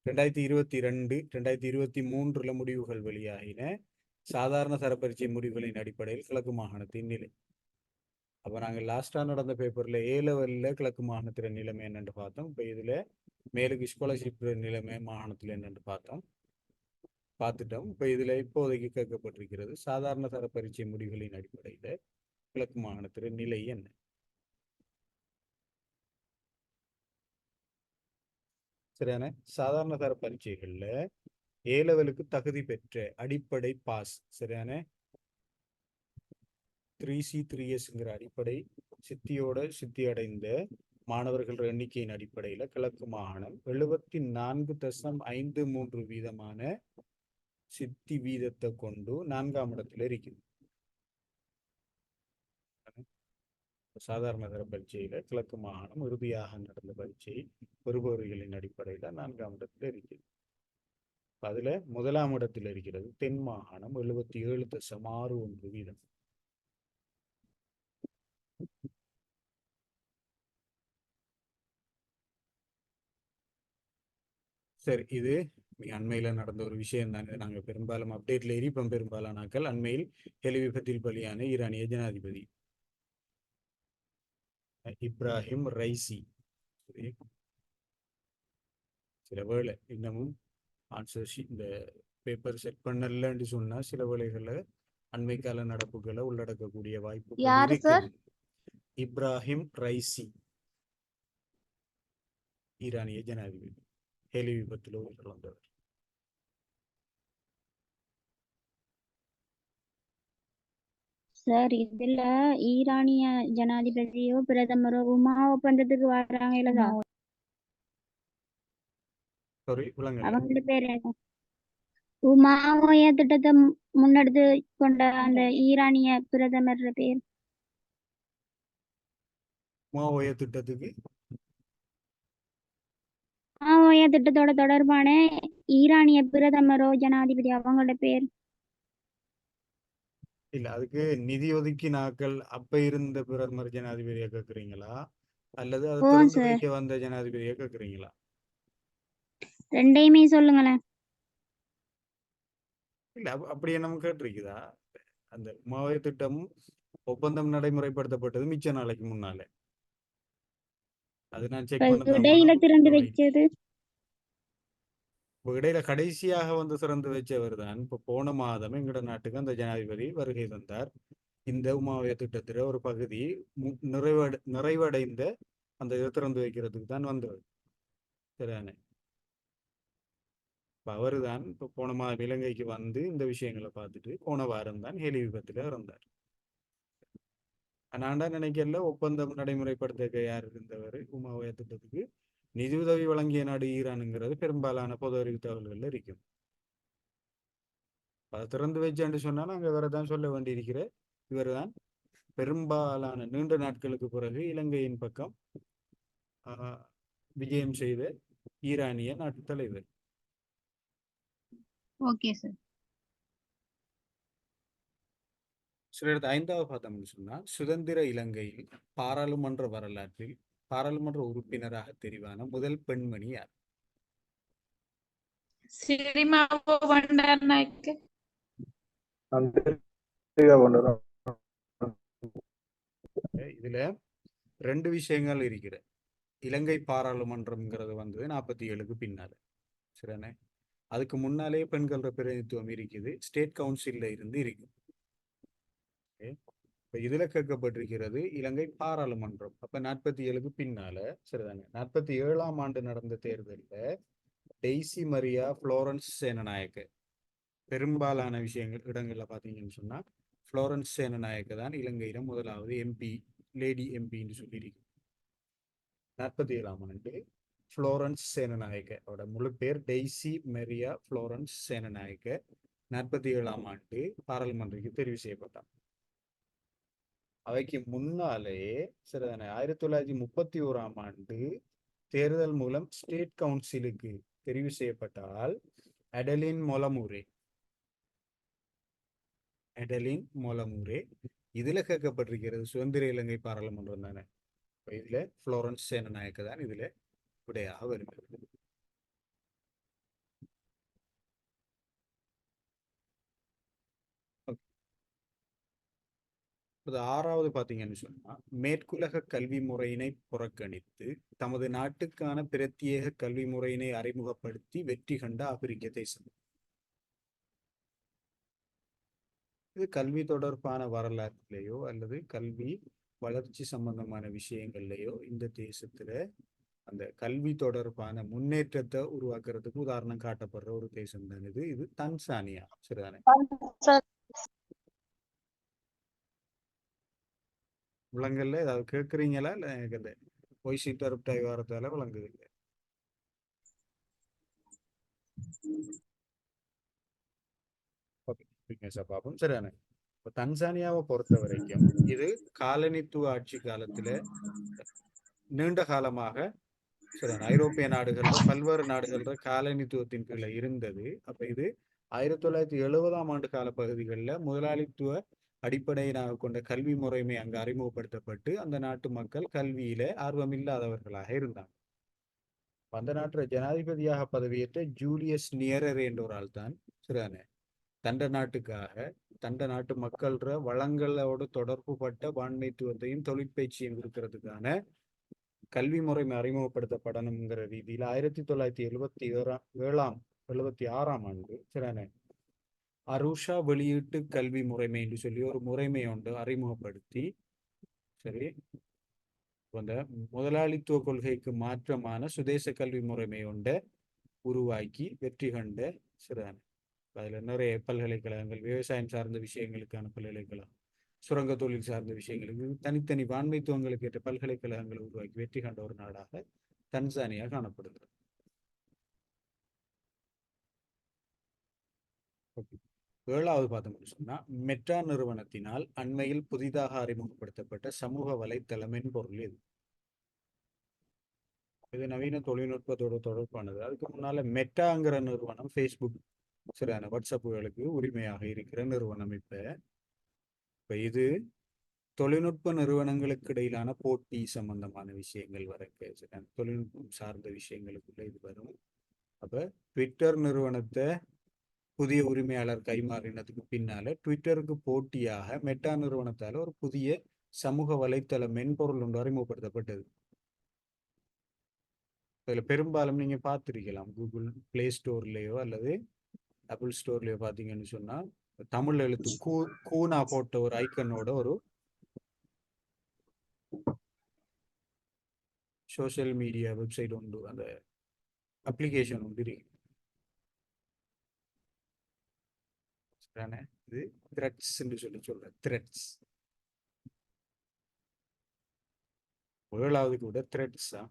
A: 2022 2023 முடிவுகள் வெளியாகின சாதாரண தரப்பரீட்சை முடிவுகளின் அடிப்படையில் கிழக்கு மாகாணத்தின் நிலை. அப்போ நாங்கள் லாஸ்டா நடந்த பேப்பர்ல A லெவல்ல கிழக்கு மாகாணத்தின் நிலைமை என்னென்று பார்த்தோம். இப்போ இதுல மேலுக்கு ஸ்காலர்ஷிப் நிலைமை மாகாணத்தில் என்னென்று பார்த்துட்டோம். இப்போ இதுல இப்போதைக்கு கேட்கப்பட்டிருக்கிறது சாதாரண தர பரீட்சை முடிவுகளின் அடிப்படையில கிழக்கு மாகாணத்தின் நிலை என்ன? சரியான. சாதாரண தர பரீட்சைகள்ல A லெவலுக்கு தகுதி பெற்ற அடிப்படை பாஸ். சரியான. 3C 3Sங்கிற அடிப்படை சித்தி அடைந்த மாணவர்கள் எண்ணிக்கையின் அடிப்படையில கிழக்கு மாகாணம் 74.53 வீதமான சித்தி வீதத்தை கொண்டு 4ஆம் இடத்துல இருக்குது. சாதாரண தர பரீட்சையில கிழக்கு மாகாணம் இறுதியாக நடந்த பரீட்சை பெறுபவர்களின் அடிப்படையில 4ஆம் இடத்துல இருக்குது. அதுல 1ஆம் இடத்துல இருக்கிறது தென் மாகாணம் 77.61 வீதம். சரி, இது அண்மையில நடந்த ஒரு விஷயம் தாங்க. நாங்க பெரும்பாலும் அப்டேட்ல இருப்போம். பெரும்பாலானாக்கள் அண்மையில் ஹெலி விபத்தில் பலியான ஈரானிய ஜனாதிபதி இப்ராஹிம் ரைசி. சில வேளை இன்னமும் ஆன்சர் இந்த பேப்பர் செட் பண்ணலன்னு சொன்னா சில வேளைகள்ல அண்மை கால நடப்புகளை உள்ளடக்கக்கூடிய வாய்ப்பு இருக்கு. இப்ராஹிம் ரைசி ஈரானிய ஜனாதிபதி ஹெலி விபத்தில் உயிரிழந்தவர்.
B: சார் இதுல ஈரானிய ஜனாதிபதியோ பிரதமரோ உமா ஒப்பந்தத்துக்கு வராங்க.
A: சாரி,
B: அவங்களோட பேர் என்ன? உமாவோய திட்டத்தை முன்னெடுத்து கொண்ட அந்த ஈரானிய பிரதமர் பேர்.
A: உமாவோய திட்டத்துக்கு
B: உமாவோய திட்டத்தோட தொடர்பான ஈரானிய பிரதமரோ ஜனாதிபதி அவங்களோட பேர்.
A: இல்ல அதுக்கு நிதி ஒதுக்கி நாட்கள் அப்ப இருந்த பிரதமர் ஜனாதிபதியை கேக்குறீங்களா அல்லது அதை
B: ஓ
A: திறந்து
B: சார்,
A: வைக்க வந்த ஜனாதிபதியை கேக்குறீங்களா?
B: ரெண்டையுமே சொல்லுங்களேன்.
A: இல்ல அப்படி நம்ம கேட்டிருக்குதா? அந்த உமாவோய திட்டம் ஒப்பந்தம் நடைமுறைப்படுத்தப்பட்டது மிச்ச நாளைக்கு முன்னால. அது நான் செக் பண்ண தான்
B: இடையில திறந்து
A: போனோம்.
B: வச்சது.
A: இடையில கடைசியாக வந்து திறந்து வச்சவர் தான் இப்ப போன மாதம் எங்கட நாட்டுக்கு அந்த ஜனாதிபதி வருகை தந்தார். இந்த உமாவய திட்டத்துல ஒரு பகுதி நிறைவடைந்த அந்த இதை திறந்து வைக்கிறதுக்கு தான் வந்தவர். சரிதானே? இப்ப அவரு தான் இப்ப போன மாதம் இலங்கைக்கு வந்து இந்த விஷயங்களை பார்த்துட்டு போன வாரம் தான் ஹெலி விபத்துல இறந்தார். நான் தான் நினைக்கல ஒப்பந்தம் நடைமுறைப்படுத்த யார் இருந்தவர் உமாவய திட்டத்துக்கு நிதியுதவி வழங்கிய நாடு ஈரானுங்கிறது பெரும்பாலான பொது அறிவு தகவல்கள்ல இருக்கும். அதை திறந்து வச்சேன்னு சொன்னா நாங்கள் இவரை தான் சொல்ல வேண்டியிருக்கிற. இவர் தான் பெரும்பாலான நீண்ட நாட்களுக்கு பிறகு இலங்கையின் பக்கம் விஜயம் செய்த ஈரானிய நாட்டு தலைவர்.
B: Okay sir.
A: சில இடத்து 5வது பார்த்தோம்னு சொன்னா சுதந்திர இலங்கையில் பாராளுமன்ற வரலாற்றில் பாராளுமன்ற உறுப்பினராக தெரிவான முதல் பெண்மணி யார்?
F: சிரிமாவோ பண்டாரநாயக்க.
A: இதுல 2 விஷயங்கள் இருக்கிற. இலங்கை பாராளுமன்றம்ங்கிறது வந்து 47க்கு பின்னால. சரிதானே? அதுக்கு முன்னாலே பெண்கள் பிரதிநிதித்துவம் இருக்குது. ஸ்டேட் கவுன்சில்ல இருந்து இருக்கு. இப்ப இதுல கேட்கப்பட்டிருக்கிறது இலங்கை பாராளுமன்றம். அப்ப 47க்கு பின்னால. சரிதானே? 47ஆம் ஆண்டு நடந்த தேர்தலில் டெய்சி மரியா புளோரன்ஸ் சேனநாயக்க பெரும்பாலான விஷயங்கள் இடங்கள்ல பாத்தீங்கன்னு சொன்னா புளோரன்ஸ் சேனநாயக்க தான் இலங்கையில முதலாவது எம்பி, லேடி எம்பின்னு சொல்லியிருக்கு. 47ஆம் ஆண்டு புளோரன்ஸ் சேனநாயக்க அவரோட முழு பேர் டெய்சி மரியா புளோரன்ஸ் சேனநாயக்க 47ஆம் ஆண்டு பாராளுமன்றத்துக்கு தெரிவு செய்யப்பட்டார். அவைக்கு முன்னாலேயே சரிதானே 1931ஆம் ஆண்டு தேர்தல் மூலம் ஸ்டேட் கவுன்சிலுக்கு தெரிவு செய்யப்பட்டால் அடலின் மொலமூரே இதுல கேட்கப்பட்டிருக்கிறது சுதந்திர இலங்கை பாராளுமன்றம் தானே. இதுல புளோரன்ஸ் சேனநாயக்க தான் இதுல விடையாக வருகிறது. இது 6வது பாத்தீங்கன்னு சொன்னா மேற்குலக கல்வி முறையினை புறக்கணித்து தமது நாட்டுக்கான பிரத்யேக கல்வி முறையினை அறிமுகப்படுத்தி வெற்றி கண்ட ஆப்பிரிக்க தேசம். இது கல்வி தொடர்பான வரலாற்றிலேயோ அல்லது கல்வி வளர்ச்சி சம்பந்தமான விஷயங்கள்லயோ இந்த தேசத்துல அந்த கல்வி தொடர்பான முன்னேற்றத்தை உருவாக்குறதுக்கு உதாரணம் காட்டப்படுற ஒரு தேசம் தான் இது. இது தன்சானியா. சரிதானே? விலங்குல ஏதாவது கேட்குறீங்களா? இல்லை எனக்கு அந்த வாய்ஸ் இன்டரப்ட் ஆகி வரதால விளங்குது இல்லை. பார்ப்போம். சரிதானே? இப்போ தன்சானியாவை பொறுத்த வரைக்கும் இது காலனித்துவ ஆட்சி காலத்துல நீண்ட காலமாக சரிதானே ஐரோப்பிய நாடுகள்ல பல்வேறு நாடுகள்ல காலனித்துவத்தின் கீழே இருந்தது. அப்ப இது 1970ஆம் ஆண்டு கால பகுதிகளில் முதலாளித்துவ அடிப்படையினாக கொண்ட கல்வி முறைமை அங்கு அறிமுகப்படுத்தப்பட்டு அந்த நாட்டு மக்கள் கல்வியில ஆர்வமில்லாதவர்களாக இருந்தாங்க. அந்த நாட்டு ஜனாதிபதியாக பதவியேற்ற ஜூலியஸ் நியரர் என்ற ஒரு ஆள் தான் சரிதானே தண்ட நாட்டுக்காக தண்ட நாட்டு மக்கள்ற வளங்களோடு தொடர்பு பட்ட வான்மைத்துவத்தையும் தொழிற்பயிற்சியும் இருக்கிறதுக்கான கல்வி முறைமை அறிமுகப்படுத்தப்படணுங்கிற ரீதியில் 1976ஆம் ஆண்டு சரிதானே அருஷா வெளியீட்டு கல்வி முறைமை என்று சொல்லி ஒரு முறைமை ஒன்று அறிமுகப்படுத்தி சரி அந்த முதலாளித்துவ கொள்கைக்கு மாற்றமான சுதேச கல்வி முறைமை ஒன்றை உருவாக்கி வெற்றி கண்ட சரிதானே. அதுல நிறைய பல்கலைக்கழகங்கள் விவசாயம் சார்ந்த விஷயங்களுக்கான பல்கலைக்கழகம், சுரங்க தொழில் சார்ந்த விஷயங்களுக்கு தனித்தனி வான்மைத்துவங்களுக்கு ஏற்ற பல்கலைக்கழகங்களை உருவாக்கி வெற்றி கண்ட ஒரு நாடாக தன்சானியா காணப்படுகிறது. ஓகே. 7வது பார்த்தோம்னு சொன்னா மெட்டா நிறுவனத்தினால் அண்மையில் புதிதாக அறிமுகப்படுத்தப்பட்ட சமூக வலைத்தள மென்பொருள் இது. இது நவீன தொழில்நுட்பத்தோட தொடர்பானது. அதுக்கு முன்னால மெட்டாங்கிற நிறுவனம் ஃபேஸ்புக் சரியான வாட்ஸ்அப்புகளுக்கு உரிமையாக இருக்கிற நிறுவனம். இப்ப இது தொழில்நுட்ப நிறுவனங்களுக்கு இடையிலான போட்டி சம்பந்தமான விஷயங்கள் வரைக்கும் சரியான தொழில்நுட்பம் சார்ந்த விஷயங்களுக்குள்ள இது வரும். அப்ப ட்விட்டர் நிறுவனத்தை புதிய உரிமையாளர் கைமாறினதுக்கு பின்னால ட்விட்டருக்கு போட்டியாக மெட்டா நிறுவனத்தால ஒரு புதிய சமூக வலைத்தள மென்பொருள் ஒன்று அறிமுகப்படுத்தப்பட்டது. அதுல பெரும்பாலும் நீங்க பார்த்திருக்கலாம் கூகுள் பிளே ஸ்டோர்லயோ அல்லது ஆப்பிள் ஸ்டோர்லயோ பாத்தீங்கன்னு சொன்னா தமிழ் எழுத்து கூனா போட்ட ஒரு ஐக்கனோட ஒரு சோஷியல் மீடியா வெப்சைட் உண்டு, அந்த அப்ளிகேஷன் உண்டு இருக்கு. இது த்ரெட்ஸ் சொல்லி சொல்ற த்ரெட்ஸ். 7வது கூட த்ரெட்ஸ் தான்.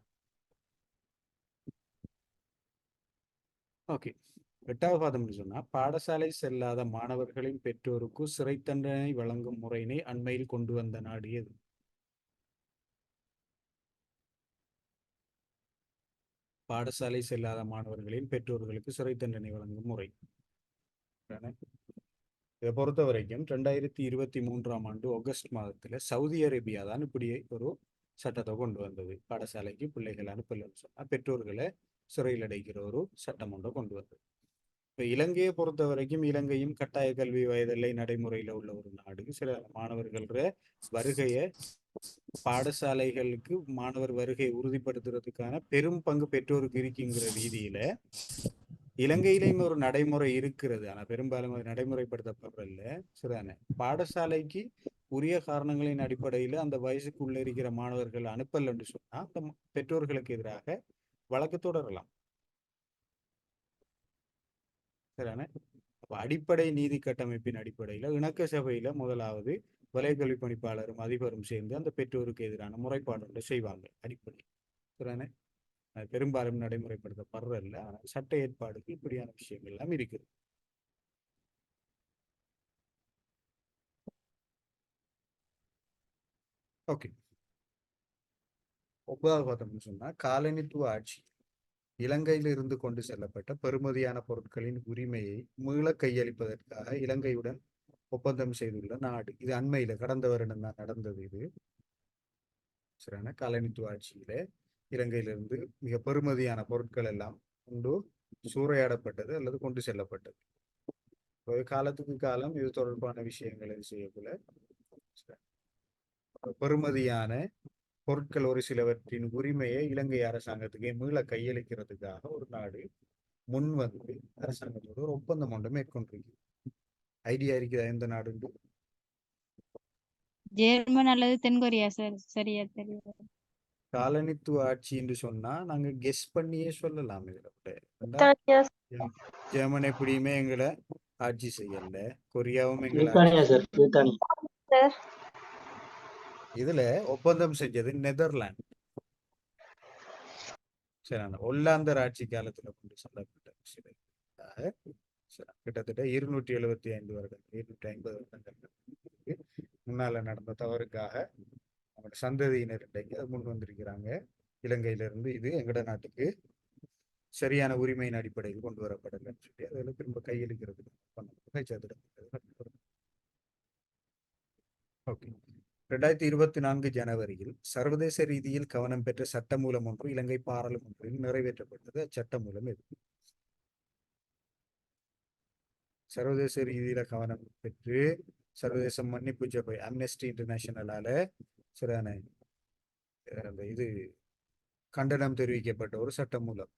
A: ஓகே. 8வது பாதம்னு சொன்னா பாடசாலை செல்லாத மாணவர்களின் பெற்றோருக்கு சிறை தண்டனை வழங்கும் முறையினை அண்மையில் கொண்டு வந்த நாடு எது? பாடசாலை செல்லாத மாணவர்களின் பெற்றோர்களுக்கு சிறை தண்டனை வழங்கும் முறை. இதை பொறுத்த வரைக்கும் 2023ஆம் ஆண்டு ஆகஸ்ட் மாதத்துல சவுதி அரேபியா தான் இப்படி ஒரு சட்டத்தை கொண்டு வந்தது. பாடசாலைக்கு பிள்ளைகள் அனுப்பலன்னு சொன்னா பெற்றோர்களை சிறையில் அடைக்கிற ஒரு சட்டம் ஒன்றை கொண்டு வந்தது. இப்ப இலங்கையை பொறுத்த வரைக்கும் இலங்கையும் கட்டாய கல்வி வயதில்லை நடைமுறையில உள்ள ஒரு நாடு. சில மாணவர்கள வருகையை பாடசாலைகளுக்கு மாணவர் வருகை உறுதிப்படுத்துறதுக்கான பெரும் பங்கு பெற்றோருக்கு இருக்குங்கிற ரீதியில இலங்கையிலையும் ஒரு நடைமுறை இருக்கிறது. ஆனா பெரும்பாலும் அது நடைமுறைப்படுத்தப்படுறதில்ல. சரிதானே? பாடசாலைக்கு உரிய காரணங்களின் அடிப்படையில அந்த வயசுக்குள்ள இருக்கிற மாணவர்கள் அனுப்பல் என்று சொன்னா அந்த பெற்றோர்களுக்கு எதிராக வழக்கு தொடரலாம். சரிதானே? அப்ப அடிப்படை நீதி கட்டமைப்பின் அடிப்படையில இணக்க சபையில முதலாவது வலைக்கல்வி பணிப்பாளரும் அதிபரும் சேர்ந்து அந்த பெற்றோருக்கு எதிரான முறைப்பாடு செய்வாங்க. அடிப்படை சரிதானே? பெரும்பாலும் நடைமுறைப்படுத்தப்படுறதில்ல. ஆனால் சட்ட ஏற்பாடுக்கு இப்படியான விஷயங்கள் எல்லாம் இருக்குது. ஓகே. 9வது பார்த்தோம்னு சொன்னா காலனித்துவ ஆட்சி இலங்கையில் இருந்து கொண்டு செல்லப்பட்ட பெறுமதியான பொருட்களின் உரிமையை மீள கையளிப்பதற்காக இலங்கையுடன் ஒப்பந்தம் செய்துள்ள நாடு. இது அண்மையில கடந்த வருடம் தான் நடந்தது. இது சரியான காலனித்துவ ஆட்சியில இலங்கையிலிருந்து மிக பெறுமதியான பொருட்கள் எல்லாம் கொண்டு சூறையாடப்பட்டது அல்லது கொண்டு செல்லப்பட்டது. காலத்துக்கு காலம் இது தொடர்பான விஷயங்களை செய்யக்குள்ள பெறுமதியான பொருட்கள் ஒரு சிலவற்றின் உரிமையை இலங்கை அரசாங்கத்துக்கு மீள கையளிக்கிறதுக்காக ஒரு நாடு முன் வந்து அரசாங்கத்தோட ஒரு ஒப்பந்தம் ஒன்று மேற்கொண்டிருக்கு. ஐடியா இருக்குதா எந்த நாடு?
B: ஜெர்மன் அல்லது தென்கொரியா சார், சரியா தெரியல.
A: காலனித்துவ ஆட்சி என்று சொன்னா நாங்க கெஸ் பண்ணியே சொல்லலாம். இதுல
C: பிரித்தானியா
A: ஜெர்மன் எப்படியுமே எங்களை ஆட்சி செய்யல, கொரியாவும் எங்களை
D: பிரித்தானியா சார், பிரித்தானியா.
C: சார்.
A: இதுல ஒப்பந்தம் செஞ்சது நெதர்லாந்து. சரி, அந்த ஒல்லாந்தர் ஆட்சி காலத்துல கொண்டு சொல்லப்பட்ட விஷயம். கிட்டத்தட்ட 275 வருடங்கள் 250 வருடங்களுக்கு முன்னால நடந்த தவறுக்காக அவங்களோட சந்ததியினர் இன்றைக்கு முன் வந்திருக்கிறாங்க. இலங்கையிலிருந்து இது எங்கட நாட்டுக்கு சரியான உரிமையின் அடிப்படையில் கொண்டு வரப்படலன்னு சொல்லி அதில் திரும்ப கையெழுக்கிறது ஓகே. 2024 ஜனவரியில் சர்வதேச ரீதியில் கவனம் பெற்ற சட்டமூலம் ஒன்று இலங்கை பாராளுமன்றத்தில் நிறைவேற்றப்பட்டது. அச்சட்டமூலம் எது? சர்வதேச ரீதியில கவனம் பெற்று சர்வதேச மன்னிப்பு சபை அம்னஸ்டி இன்டர்நேஷனலால சரியான அந்த இது கண்டனம் தெரிவிக்கப்பட்ட ஒரு சட்டமூலம்.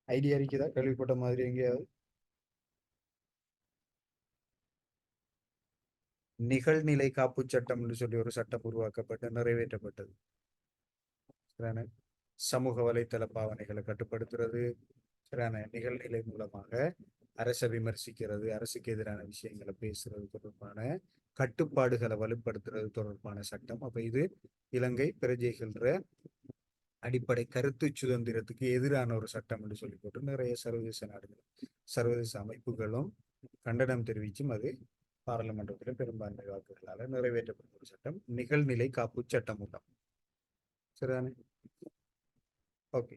A: ஐடியா இருக்குதா? கேள்விப்பட்ட மாதிரி எங்கேயாவது? நிகழ்நிலை காப்பு சட்டம் என்று சொல்லி ஒரு சட்டம் உருவாக்கப்பட்டு நிறைவேற்றப்பட்டது. சமூக வலைத்தள பாவனைகளை கட்டுப்படுத்துறது, நிகழ்நிலை மூலமாக அரசை விமர்சிக்கிறது, அரசுக்கு எதிரான விஷயங்களை பேசுறது தொடர்பான கட்டுப்பாடுகளை வலுப்படுத்துறது தொடர்பான சட்டம். அப்ப இது இலங்கை பிரஜைகள அடிப்படை கருத்து சுதந்திரத்துக்கு எதிரான ஒரு சட்டம் என்று சொல்லி போட்டு நிறைய சர்வதேச நாடுகள் சர்வதேச அமைப்புகளும் கண்டனம் தெரிவிச்சும் அது பாராளுமன்றத்தில் பெரும்பான்மை வாக்குகளால் நிறைவேற்றப்பட்ட ஒரு சட்டம் நிகழ்நிலை காப்பு சட்டம் மூலம். சரிதானே? ஓகே.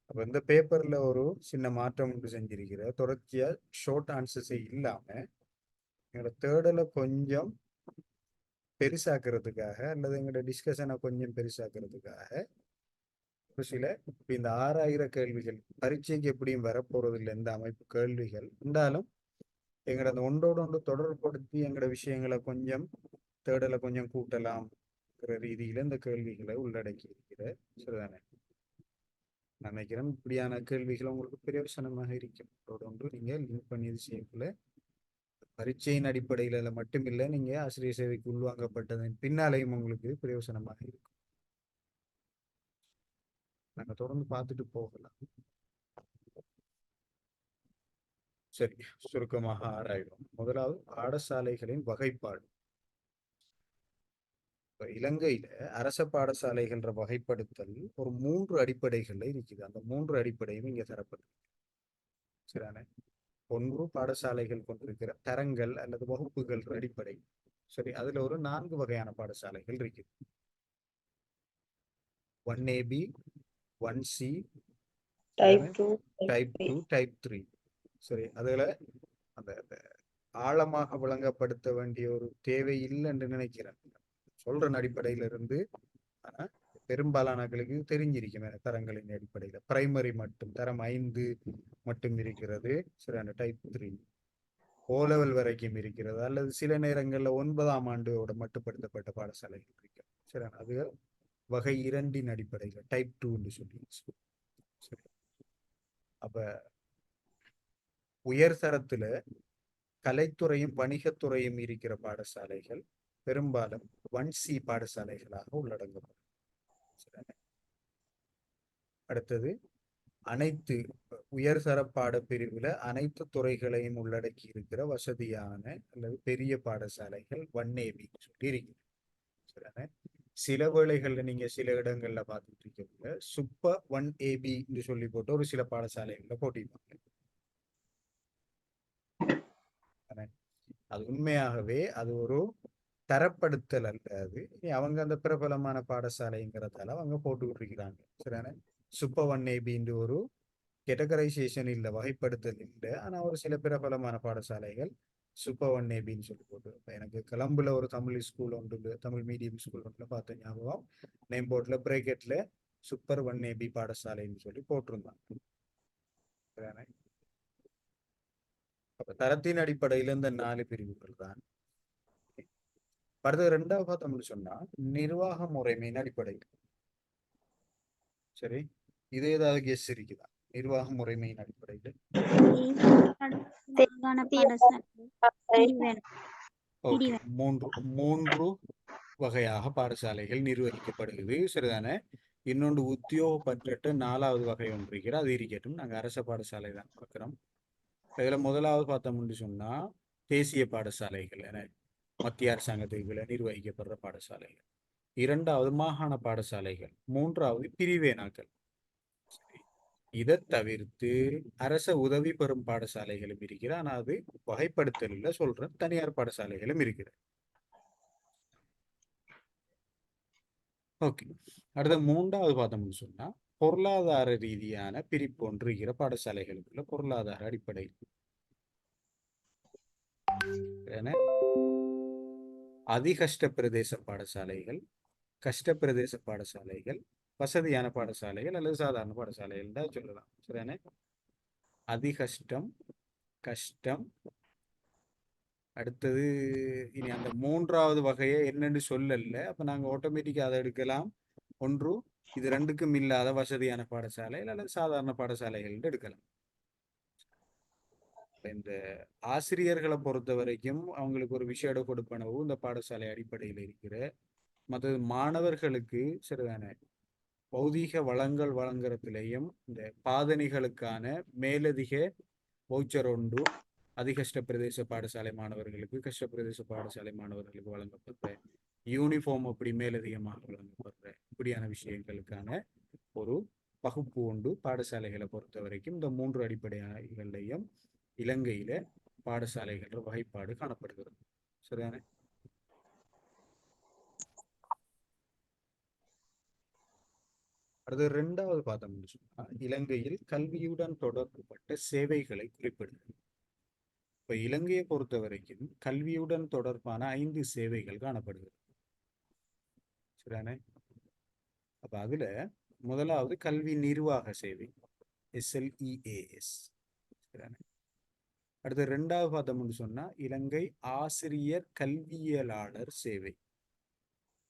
A: அப்ப இந்த பேப்பர்ல ஒரு சின்ன மாற்றம் ஒன்று செஞ்சிருக்கிற தொடர்ச்சியா ஷார்ட் ஆன்சர்ஸே இல்லாம எங்களோட தேடலை கொஞ்சம் பெருசாக்குறதுக்காக அல்லது எங்களோட டிஸ்கஷனை கொஞ்சம் பெருசாக்குறதுக்காக ஒரு சில இந்த 6000 கேள்விகள் பரீட்சைக்கு எப்படியும் வரப்போறது இல்லை இந்த அமைப்பு கேள்விகள் இருந்தாலும் எங்களோட அந்த ஒன்றோடு ஒன்று தொடர்புபடுத்தி எங்களோட விஷயங்களை கொஞ்சம் தேடலை கொஞ்சம் கூட்டலாம் ரீதியில இந்த கேள்விகளை உள்ளடக்கி இருக்கிற சரிதானே? நினைக்கிறேன் இப்படியான கேள்விகள் உங்களுக்கு பிரயோசனமாக இருக்கும். ஒன்று நீங்க லிங்க் பண்ணி செய்யக்குள்ள பரீட்சையின் அடிப்படையில மட்டுமில்லை, நீங்க ஆசிரியர் சேவைக்கு உள்வாங்கப்பட்டதன் பின்னாலேயும் உங்களுக்கு பிரயோசனமாக இருக்கும். நாங்க தொடர்ந்து பார்த்துட்டு போகலாம். சரி, சுருக்கமாக ஆராய்வோம். முதலாவது பாடசாலைகளின் வகைப்பாடு. இலங்கையில அரச பாடசாலைகள்ன்ற வகைப்படுத்தல் ஒரு 3 அடிப்படைகள்ல இருக்குது. அந்த 3 அடிப்படையும் இங்க தரப்படும். சரிதானே? ஒன்று பாடசாலைகள் கொண்டிருக்கிற தரங்கள் அல்லது வகுப்புகள் அடிப்படை. சரி, அதுல ஒரு 4 வகையான பாடசாலைகள் இருக்குது. 1AB, 1C,
E: Type 2,
A: type 2, type 3. சரி, அதுல அந்த ஆழமாக விளங்கப்படுத்த வேண்டிய ஒரு தேவை இல்லைன்னு நினைக்கிறேன். சொல்ற அடிப்படையில இருந்து ஆனா பெரும்பாலானர்களுக்கு தெரிஞ்சிருக்கும் தரங்களின் அடிப்படையில. பிரைமரி மட்டும் தரம் 5 மட்டும் இருக்கிறது. சரி, அந்த டைப் 3 O level வரைக்கும் இருக்கிறது. அல்லது சில நேரங்கள்ல 9ஆம் ஆண்டோட மட்டுப்படுத்தப்பட்ட பாடசாலைகள் இருக்கு. சரி, அது வகை 2 அடிப்படையில டைப் 2 சொல்லி. சரி, அப்ப உயர் தரத்துல கலைத்துறையும் வணிகத்துறையும் இருக்கிற பாடசாலைகள் பெரும்பாலும் 1C பாடசாலைகளாக உள்ளடங்கப்படும். அடுத்தது அனைத்து உயர்தர பாடப்பிரிவுல அனைத்து துறைகளையும் உள்ளடக்கி இருக்கிற வசதியான அல்லது பெரிய பாடசாலைகள் 1AB சொல்லி இருக்கு. சில வேளைகள்ல நீங்க சில இடங்கள்ல பார்த்துட்டு இருக்கீங்க சூப்பர் 1AB சொல்லி போட்டு ஒரு சில பாடசாலைகள்ல போட்டிருப்பாங்க. அது உண்மையாகவே அது ஒரு தரப்படுத்தல் அல்ல. அது அவங்க அந்த பிரபலமான பாடசாலைங்கிறதால அவங்க போட்டுக்கிட்டு இருக்கிறாங்க. சரியான சூப்பர் 1AB ஒரு கேட்டகரைசேஷன் இல்லை, வகைப்படுத்தல் இல்லை. ஆனா ஒரு சில பிரபலமான பாடசாலைகள் சூப்பர் 1ABன்னு சொல்லி போட்டு. எனக்கு கொழும்புல ஒரு தமிழ் ஸ்கூல் ஒன்று, தமிழ் மீடியம் ஸ்கூல் ஒன்றுல பார்த்த ஞாபகம். நேம் போர்ட்ல பிரேக்கெட்ல சூப்பர் 1AB பாடசாலைன்னு சொல்லி போட்டிருந்தாங்க. அப்ப தரத்தின் அடிப்படையில இந்த 4 பிரிவுகள் தான். அடுத்த 2வது பார்த்தோம்னு சொன்னா நிர்வாக முறைமையின் அடிப்படையில். சரி, இது ஏதாவது கெஸ் இருக்குதா? நிர்வாக முறைமையின் அடிப்படையில் மூன்று வகையாக பாடசாலைகள் நிர்வகிக்கப்படுகிறது. சரிதானே? இன்னொன்று உத்தியோகப்பற்ற 4வது வகை ஒன்று இருக்கிறது. அது இருக்கட்டும், நாங்க அரச பாடசாலை தான் பார்க்கிறோம். இதுல முதலாவது பார்த்தோம்னு சொன்னா தேசிய பாடசாலைகள் என மத்திய அரசாங்கத்துக்குள்ள நிர்வகிக்கப்படுற பாடசாலைகள். 2வது மாகாண பாடசாலைகள். 3வது பிரிவேனாக்கள். இதை தவிர்த்து அரச உதவி பெறும் பாடசாலைகளும் இருக்கிற. ஆனா அது வகைப்படுத்தல சொல்ற தனியார் பாடசாலைகளும் இருக்கிற. ஓகே, அடுத்த 3வது பார்த்தோம்னு சொன்னா பொருளாதார ரீதியான பிரிப்பு ஒன்று இருக்கிற பாடசாலைகளுக்குள்ள பொருளாதார அடிப்படை. அதிகஷ்ட பிரதேச பாடசாலைகள், கஷ்ட பிரதேச பாடசாலைகள், வசதியான பாடசாலைகள் அல்லது சாதாரண பாடசாலைகள் தான் சொல்லலாம். சரிதானே? அதிகஷ்டம், கஷ்டம். அடுத்தது இனி அந்த 3வது வகையை என்னன்னு சொல்லல. அப்ப நாங்க ஆட்டோமேட்டிக்கா அதை எடுக்கலாம். ஒன்று இது 2க்கும் இல்லாத வசதியான பாடசாலைகள் அல்லது சாதாரண பாடசாலைகள் எடுக்கலாம். இந்த ஆசிரியர்களை பொறுத்த வரைக்கும் அவங்களுக்கு ஒரு விஷயம் கொடுப்பனவு இந்த பாடசாலை அடிப்படையில் இருக்கிற. மற்றது மாணவர்களுக்கு சரிதானே பௌதீக வளங்கள் வழங்குறதுலையும் இந்த பாதணிகளுக்கான மேலதிக வவுச்சர் ஒன்று அதிகஷ்ட பிரதேச பாடசாலை மாணவர்களுக்கு, கஷ்ட பிரதேச பாடசாலை மாணவர்களுக்கு வழங்கப்பட்ட யூனிஃபார்ம் அப்படி மேலதிகமாக வழங்கப்படுற இப்படியான விஷயங்களுக்கான ஒரு பகுப்பு உண்டு பாடசாலைகளை பொறுத்த வரைக்கும். இந்த 3 அடிப்படைகளையும் இலங்கையில பாடசாலைகள் வகைப்பாடு காணப்படுகிறது. சரிதானே? அது 2வது பார்த்தோம்னு சொன்னா இலங்கையில் கல்வியுடன் தொடர்புபட்ட சேவைகளை குறிப்பிடுது. இப்ப இலங்கையை பொறுத்த வரைக்கும் கல்வியுடன் தொடர்பான 5 சேவைகள் காணப்படுகிறது. சரிதானே? அப்ப அதுல முதலாவது கல்வி நிர்வாக சேவை SLEAS. சரிதானே? அடுத்து 2வது பார்த்தோம்னு சொன்னா இலங்கை ஆசிரியர் கல்வியலாளர் சேவை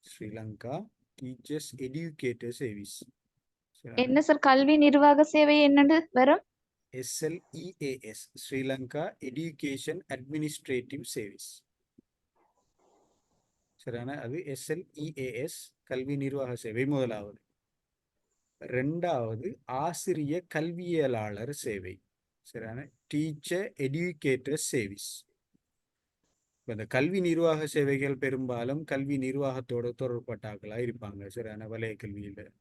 A: ஸ்ரீலங்கா டீச்சர்ஸ் எடியூகேட்டர் சர்வீஸ்.
F: என்ன சார் கல்வி நிர்வாக சேவை என்னன்னு வரும்?
A: SLEAS Sri Lanka education administrative service. சரியான? அது SLEAS கல்வி நிர்வாக சேவை முதலாவது. 2வது ஆசிரிய கல்வியலாளர் சேவை. சரியான? Teacher educator service. இந்த கல்வி நிர்வாக சேவைகள் பெரும்பாலும் கல்வி நிர்வாகத்தோட தொடர்பட்டாக்களாக இருப்பாங்க. சரியான? வலய கல்வியில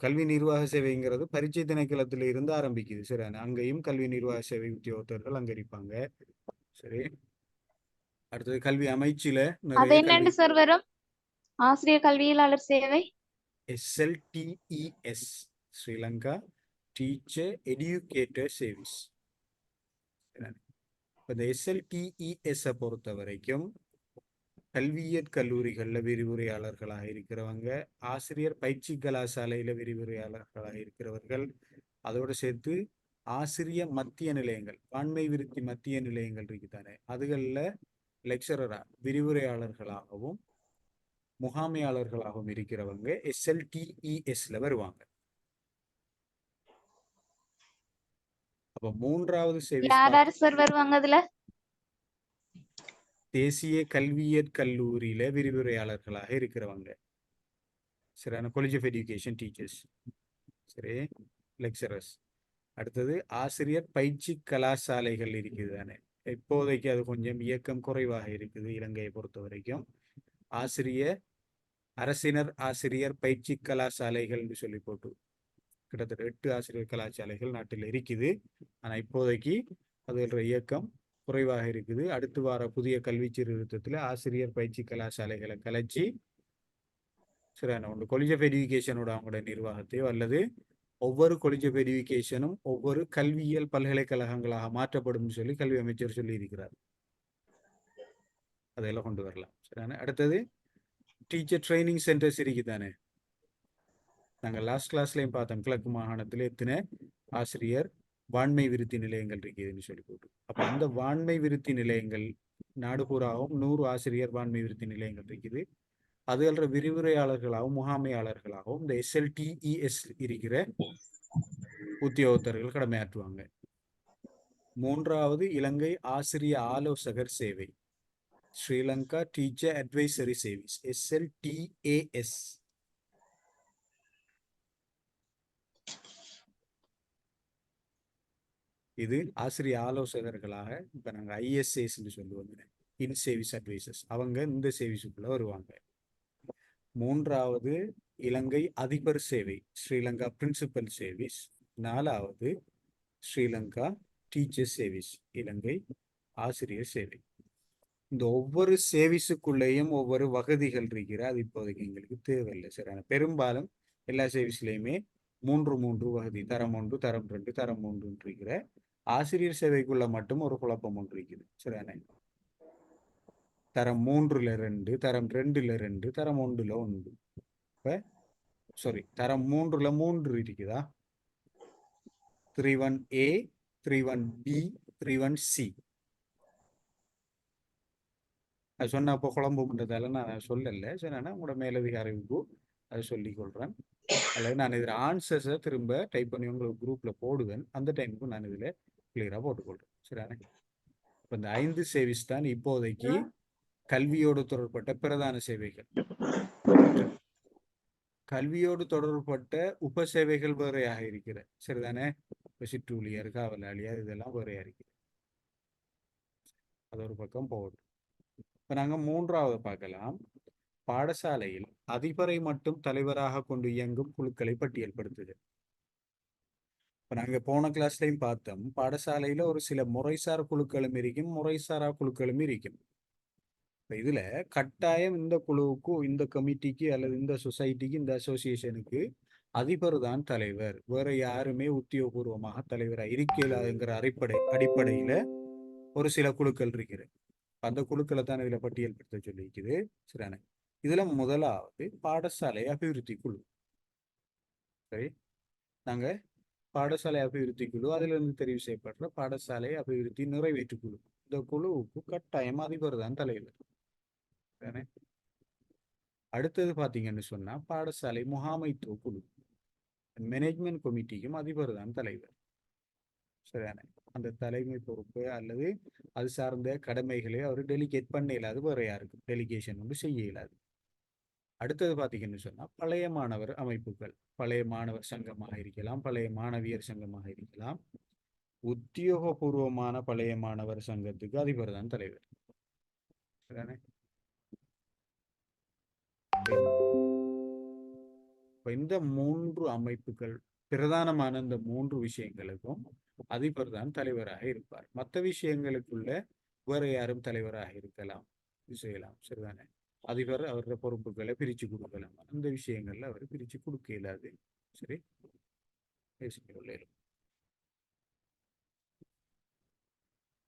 A: கல்வி நிர்வாக சேவைங்கிறது பரீட்சை திணைக்களத்துல இருந்து ஆரம்பிக்குது. சரியான? அங்கேயும் கல்வி நிர்வாக சேவை உத்தியோகத்தர்கள் அங்க இருப்பாங்க. சரி, அடுத்தது கல்வி அமைச்சில
F: அது என்னன்னு சார் வரும்? ஆசிரியர் கல்வியலாளர் சேவை
A: SLTES Sri Lanka teacher educator service. இந்த SLTES பொறுத்த வரைக்கும் கல்வியியற் கல்லூரிகளில் விரிவுரையாளர்களாக இருக்கிறவங்க, ஆசிரியர் பயிற்சி கலாசாலையில விரிவுரையாளர்களாக இருக்கிறவர்கள், அதோடு சேர்த்து ஆசிரியர் மத்திய நிலையங்கள், பான்மை விருத்தி மத்திய நிலையங்கள் இருக்குதானே, அதுகளில் லெக்சரரா விரிவுரையாளர்களாகவும் முகாமையாளர்களாகவும் இருக்கிறவங்க SLTESல வருவாங்க. அப்ப 3வது சேவை
F: யார் சார் வருவாங்க அதுல?
A: தேசிய கல்வியியற் கல்லூரியில விரிவுரையாளர்களாக இருக்கிறவங்க. சரியான? College of education teachers. சரி, லெக்சரர்ஸ். அடுத்தது ஆசிரியர் பயிற்சி கலாசாலைகள் இருக்குது தானே, இப்போதைக்கு அது கொஞ்சம் இயக்கம் குறைவாக இருக்குது இலங்கையை பொறுத்த வரைக்கும். அரசினர் ஆசிரியர் பயிற்சி கலாசாலைகள் சொல்லி போட்டு கிட்டத்தட்ட 8 ஆசிரியர் கலாசாலைகள் நாட்டில் இருக்குது. ஆனா இப்போதைக்கு அதுல இயக்கம் குறைவாக இருக்குது. அடுத்து வார புதிய கல்வி சீர்திருத்தத்தில் ஆசிரியர் பயிற்சி கலாசாலைகளை கலைச்சி சரியான ஒன்று காலேஜ் ஆஃப் எஜுகேஷனோட அவங்களோட நிர்வாகத்தையோ அல்லது ஒவ்வொரு காலேஜ் ஆஃப் எஜுகேஷனும் ஒவ்வொரு கல்வியியல் பல்கலைக்கழகங்களாக மாற்றப்படும் சொல்லி கல்வி அமைச்சர் சொல்லி இருக்கிறார். அதெல்லாம் கொண்டு வரலாம். சரியான? அடுத்தது டீச்சர் ட்ரைனிங் சென்டர்ஸ் இருக்குதானே, நாங்கள் லாஸ்ட் கிளாஸ்லையும் பார்த்தோம் கிழக்கு மாகாணத்தில் எத்தனை ஆசிரியர் வான்மை விருத்தி நிலையங்கள் இருக்குதுன்னு சொல்லி போட்டு. அப்ப அந்த வான்மை விருத்தி நிலையங்கள் நாடு பூராவும் 100 ஆசிரியர் வான்மை விருத்தி நிலையங்கள் இருக்குது. அதுகள விரிவுரையாளர்களாகவும் முகாமையாளர்களாகவும் இந்த SLTES இருக்கிற உத்தியோகத்தர்கள் கடமையாற்றுவாங்க. 3வது இலங்கை ஆசிரிய ஆலோசகர் சேவை Sri Lanka teacher advisory service SLTAS. இது ஆசிரிய ஆலோசகர்களாக இப்ப நாங்க ISAs சொல்லுவோம், இன் சர்வீஸ் அட்வைசர்ஸ், அவங்க இந்த சர்வீஸுக்குள்ள வருவாங்க. 3வது இலங்கை அதிபர் சேவை ஸ்ரீலங்கா பிரின்சிபல் சர்வீஸ். 4வது ஸ்ரீலங்கா டீச்சர் சர்வீஸ் இலங்கை ஆசிரியர் சேவை. இந்த ஒவ்வொரு சர்வீஸுக்குள்ளேயும் ஒவ்வொரு வகதிகள் இருக்கிற, அது இப்போதைக்கு எங்களுக்கு தேவையில்லை. சரியான? பெரும்பாலும் எல்லா சர்வீஸ்லையுமே 3 வகதி, தரம் 1, தரம் 2, தரம் 3 இருக்கிற. ஆசிரியர் சேவைக்குள்ள மட்டும் ஒரு குழப்பம் ஒன்று இருக்குது. சரியான? தரம் 3ல 2, தரம் 2ல 2, தரம் 1ல 1. இப்ப சாரி, தரம் 3ல 3 இருக்குதா, 31A, 31B, 31C. அது சொன்ன அப்போ குழம்புன்றதால நான் சொல்லலை. சரிண்ணா, உங்களோட மேலதிக அறிவுக்கு அதை சொல்லிக் கொள்றேன். அல்லது நான் இதில் ஆன்சர்ஸை திரும்ப டைப் பண்ணி உங்களுக்கு குரூப்பில் போடுவேன். அந்த டைமுக்கு நான் இதில் கிளியராக போட்டுக்கொள்கிறேன். சரிண்ணா? இப்போ இந்த 5 சர்வீஸ் தான் இப்போதைக்கு கல்வியோடு தொடர்பட்ட பிரதான சேவைகள். கல்வியோடு தொடர்பட்ட உப சேவைகள் வேறையாக இருக்கிற. சரிதானே? இப்போ சிற்றூழியர், காவலாளியர், இதெல்லாம் வேறையாக இருக்குது. அது ஒரு பக்கம் போகட்டும். இப்போ நாங்கள் 3வது பார்க்கலாம். பாடசாலையில் அதிபரை மட்டும் தலைவராக கொண்டு இயங்கும் குழுக்களை பட்டியல்படுத்துது. இப்ப நாங்க போன கிளாஸ்லயும் பார்த்தோம், பாடசாலையில ஒரு சில முறைசார் குழுக்களும் இருக்கும், முறைசாரா குழுக்களும் இருக்கும். இப்ப இதுல கட்டாயம் இந்த குழுவுக்கு, இந்த கமிட்டிக்கு அல்லது இந்த சொசைட்டிக்கு, இந்த அசோசியேஷனுக்கு அதிபர் தான் தலைவர், வேற யாருமே உத்தியோகபூர்வமாக தலைவரா இருக்கலாதுங்கிற அடிப்படையில ஒரு சில குழுக்கள் இருக்குது. அந்த குழுக்களை தான் இதுல பட்டியல்படுத்த சொல்லியிருக்குது. சரிதானே? இதுல முதலாவது பாடசாலை அபிவிருத்தி குழு. சரி, நாங்க பாடசாலை அபிவிருத்தி குழு, அதுல இருந்து தெரிவு செய்யப்படுற பாடசாலை அபிவிருத்தி நிறைவேற்று குழு. இந்த குழுவுக்கு கட்டாயம் அதிபர் தான் தலைவர். சரிதானே? அடுத்தது பாத்தீங்கன்னு சொன்னா பாடசாலை முகாமைத்துவ குழு, மேனேஜ்மெண்ட் கமிட்டிக்கும் அதிபர் தான் தலைவர். சரிதானே? அந்த தலைமை பொறுப்பு அல்லது அது சார்ந்த கடமைகளை அவர் டெலிகேட் பண்ண இயலாது, வேற யாருக்கும் டெலிகேஷன் ஒன்று செய்ய இயலாது. அடுத்தது பார்த்தீங்கன்னு சொன்னா பழைய மாணவர் அமைப்புகள், பழைய மாணவர் சங்கமாக இருக்கலாம், பழைய மாணவியர் சங்கமாக இருக்கலாம். உத்தியோகபூர்வமான பழைய மாணவர் சங்கத்துக்கு அதிபர் தான் தலைவர். சரிதானே? இந்த 3 அமைப்புகள், பிரதானமான இந்த 3 விஷயங்களுக்கும் அதிபர் தான் தலைவராக இருப்பார். மற்ற விஷயங்களுக்குள்ள வேற யாரும் தலைவராக இருக்கலாம், செய்யலாம். சரிதானே? அதிபர் அவருடைய பொறுப்புகளை பிரிச்சு கொடுக்கலாம். அந்த விஷயங்கள்ல அவர் பிரிச்சு கொடுக்க இயலாது. சரி,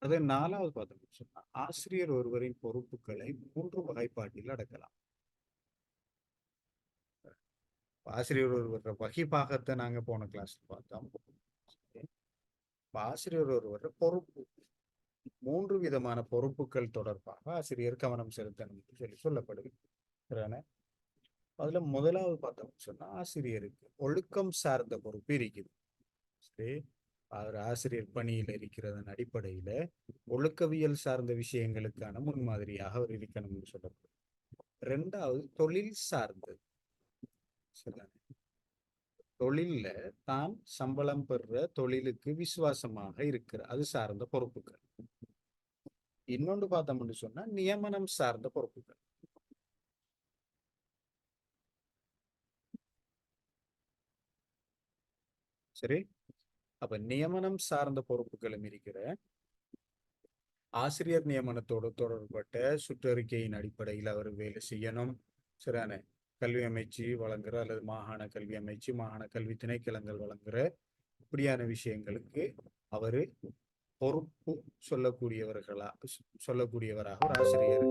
A: அது 4வது பார்த்தோம்னு சொன்னா ஆசிரியர் ஒருவரின் பொறுப்புகளை 3 வகைப்பாட்டில் அடக்கலாம். ஆசிரியர் ஒருவர் வகைப்பாகத்தை நாங்க போன கிளாஸ்ல பார்த்தோம். ஆசிரியர் ஒருவர் பொறுப்பு, 3 விதமான பொறுப்புகள் தொடர்பாக ஆசிரியர் கவனம் செலுத்தணும் சொல்லி சொல்லப்படுது. அதுல முதலாவது பார்த்தோம்னு சொன்னா ஆசிரியருக்கு ஒழுக்கம் சார்ந்த பொறுப்பு இருக்குது. சரி, அவர் ஆசிரியர் பணியில் இருக்கிறதன் அடிப்படையில ஒழுக்கவியல் சார்ந்த விஷயங்களுக்கான முன்மாதிரியாக அவர் இருக்கணும்னு சொல்லப்படுது. 2வது தொழில் சார்ந்தது. சரிதானே? தொழில்ல தான் சம்பளம் பெறுற தொழிலுக்கு விசுவாசமாக இருக்கிற அது சார்ந்த பொறுப்புகள். இன்னொன்று பார்த்தோம்னு சொன்னா நியமனம் சார்ந்த பொறுப்புகள். சரி, அப்ப நியமனம் சார்ந்த பொறுப்புகளும் இருக்கிற ஆசிரியர் நியமனத்தோடு தொடர்பட்ட சுற்றறிக்கையின் அடிப்படையில் அவர் வேலை செய்யணும். சரிதானே? கல்வி அமைச்சு வழங்குற அல்லது மாகாண கல்வி அமைச்சு, மாகாண கல்வி திணைக்களங்கள் வழங்குற இப்படியான விஷயங்களுக்கு அவரு பொறுப்பு சொல்லக்கூடியவராக ஒரு ஆசிரியர்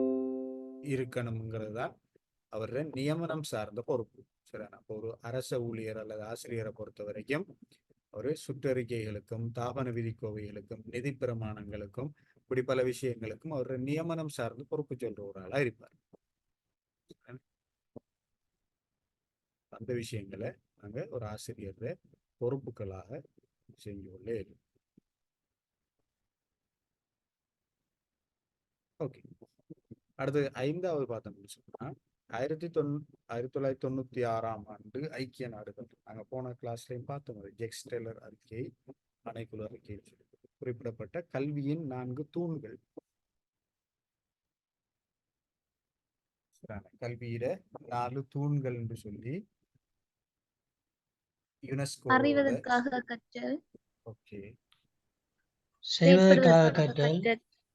A: இருக்கணுங்கிறது தான் அவருடைய நியமனம் சார்ந்த பொறுப்பு. சரிதானே? அப்போ ஒரு அரச ஊழியர் அல்லது ஆசிரியரை பொறுத்த வரைக்கும் ஒரு சுற்றறிக்கைகளுக்கும் தாபன விதிக்கோவைகளுக்கும் நிதி பிரமாணங்களுக்கும் இப்படி பல விஷயங்களுக்கும் அவருடைய நியமனம் சார்ந்து பொறுப்பு சொல்ற ஒரு ஆளா இருப்பார். அந்த விஷயங்களை நாங்க ஒரு ஆசிரியர் பொறுப்புகளாக செஞ்சுள்ளே. ஓகே, அடுத்து 5வது பார்த்தோம்னு சொன்னா 1996ஆம் ஆண்டு ஐக்கிய நாடுகள், நாங்க போன கிளாஸ்லயும் பார்த்தோம், ஜெக்ஸ் டெய்லர் அறிக்கை, ஆணைக்குழு அறிக்கை குறிப்பிடப்பட்ட கல்வியின் 4 தூண்கள். கல்வியில 4 தூண்கள் என்று சொல்லி யுனெஸ்கோ
C: அறிவதற்காக கற்றல்,
A: ஓகே,
D: செய்வதற்காக கற்றல்,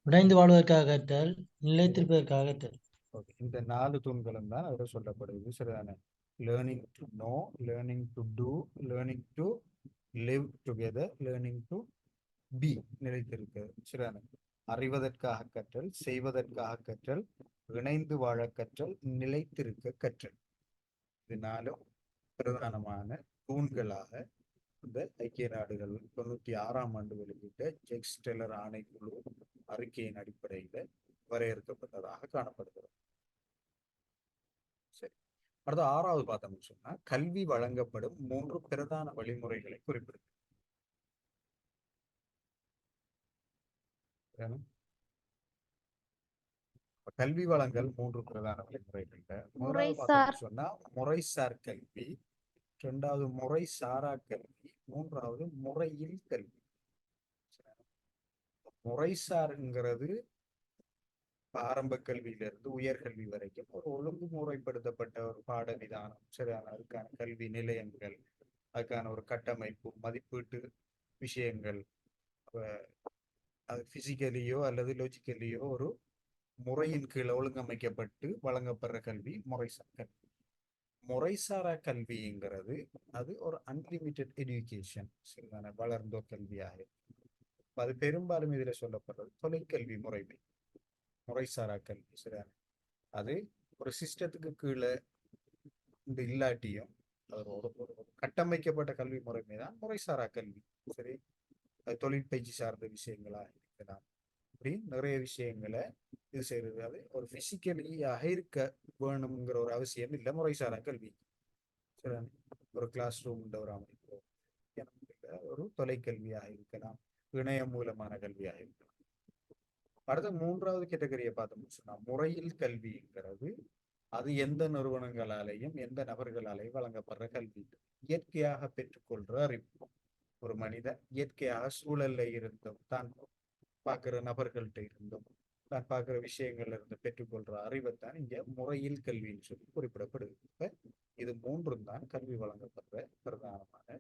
D: உடைந்து வாழ்வதற்காக கற்றல், நிலைத்திருப்பதற்காக கற்றல்.
A: ஓகே, இந்த 4 தூண்களும் தான் அதில் சொல்லப்படுது. சரிதானே? Learning to know, learning to do, learning to live together, learning to be, நிலைத்திருக்கிறது. சரிதானே? அறிவதற்காக கற்றல், செய்வதற்காக கற்றல், இணைந்து வாழ கற்றல், நிலைத்திருக்க கற்றல். இது 4 பிரதானமான தூண்களாக இந்த ஐக்கிய நாடுகள் 96ஆம் ஆண்டு வெளியிட்ட ஜெக்ஸ் டெய்லர் ஆணைக்குழு அறிக்கையின் அடிப்படையில வரையறுக்கப்பட்டதாக காணப்படுகிறது. சரி, அடுத்த 6வது பார்த்தோம்னு சொன்னா கல்வி வழங்கப்படும் 3 பிரதான வழிமுறைகளை குறிப்பிடுது. கல்வி வழங்கல் 3 பிரதான வழிமுறைகள். முதலாவது பார்த்தோம்னு சொன்னா முறைசார் கல்வி, 2வது முறை சாரா கல்வி, 3வது முறையில் கல்வி. முறைசார்ங்கிறது ஆரம்ப கல்வியிலிருந்து உயர்கல்வி வரைக்கும் ஒரு ஒழுங்குமுறைப்படுத்தப்பட்ட ஒரு பாட விதானம், சரியான அதுக்கான கல்வி நிலையங்கள், அதுக்கான ஒரு கட்டமைப்பு, மதிப்பீட்டு விஷயங்கள், அது பிசிக்கலியோ அல்லது லாஜிக்கலியோ ஒரு முறையின் கீழ் ஒழுங்கமைக்கப்பட்டு வழங்கப்படுற கல்வி முறைசார் கல்வி. முறைசாரா கல்விங்கிறது அது ஒரு அன்லிமிட்டெட் எஜுகேஷன், சரிதான, வளர்ந்தோர் கல்வியாக. அது பெரும்பாலும் இதுல சொல்லப்படுறது தொலைக்கல்வி முறைமை, முறைசாரா கல்வி, சரிதான. அது ஒரு சிஸ்டத்துக்கு கீழே இந்த இல்லாட்டியும் அது ஒரு கட்டமைக்கப்பட்ட கல்வி முறைமை தான் முறைசாரா கல்வி. சரி, அது தொழிற்பயிற்சி சார்ந்த விஷயங்களா இருக்கலாம், அப்படி நிறைய விஷயங்களை இது செய்யறது. அது ஒரு பிசிக்கலியாக இருக்க வேணுங்கிற ஒரு அவசியம் இல்லை முறைசாரா கல்வி. சரிதானே, ஒரு கிளாஸ் ரூம் ஒரு அமைப்பு, ஒரு தொலைக்கல்வியாக இருக்கலாம், இணையம் மூலமான கல்வியாக இருக்கலாம். அடுத்த மூன்றாவது கேட்டகரியை பார்த்தோம்னு சொன்னா முறையில் கல்விங்கிறது அது எந்த நிறுவனங்களாலேயும் எந்த நபர்களாலேயும் வழங்கப்படுற கல்வி. இயற்கையாக பெற்றுக்கொள்ற அறிவு. ஒரு மனிதன் இயற்கையாக சூழல்ல இருந்தும் தான் பார்க்கிற நபர்கள்ட்ட இருந்தும் தான் பார்க்கிற விஷயங்கள்ல இருந்து பெற்றுக்கொள்ற அறிவைத்தான் இங்க முறையில் கல்வின்னு சொல்லி குறிப்பிடப்படுது. இப்ப இது மூன்றும் தான் கல்வி வழங்கப்படுற பிரதானமான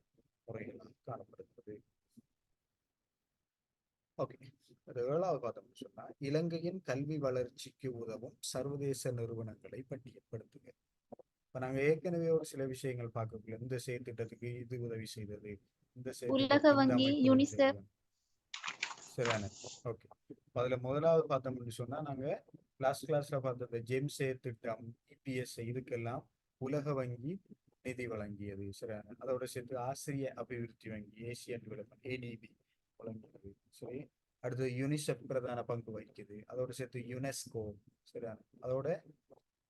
A: முறைகளாக காணப்படுகிறது. ஓகே, அது ஏழாவது பார்த்தோம்னு சொன்னா இலங்கையின் கல்வி வளர்ச்சிக்கு உதவும் சர்வதேச நிறுவனங்களை பட்டியல்படுத்துங்க. இப்ப நாங்க ஏற்கனவே ஒரு சில விஷயங்கள் பார்க்கல, இந்த செயற்திட்டத்துக்கு இது உதவி செய்தது, இந்த
F: உலக
A: செயற்திட்டத்துக்கு இந்த
F: வங்கி,
A: அமைப்பு உதவி
F: யுனிசெஃப்.
A: செய்தது. சரிதானே, ஓகே. அதுல முதலாவது பார்த்தோம்னு சொன்னா நாங்க கிளாஸ்ல பார்த்தது ஜெம்சே திட்டம், இபிஎஸ், இதுக்கெல்லாம் உலக வங்கி நிதி வழங்கியது. சரிதானே, அதோட சேர்த்து ஆசிரிய அபிவிருத்தி வங்கி, ஏசியன் டெவலப்மெண்ட், ஏடிபி வழங்கியது. சரி, அடுத்து யுனிசெஃப் பிரதான பங்கு வகிக்குது. அதோட சேர்த்து யுனெஸ்கோ, சரிதானே, அதோட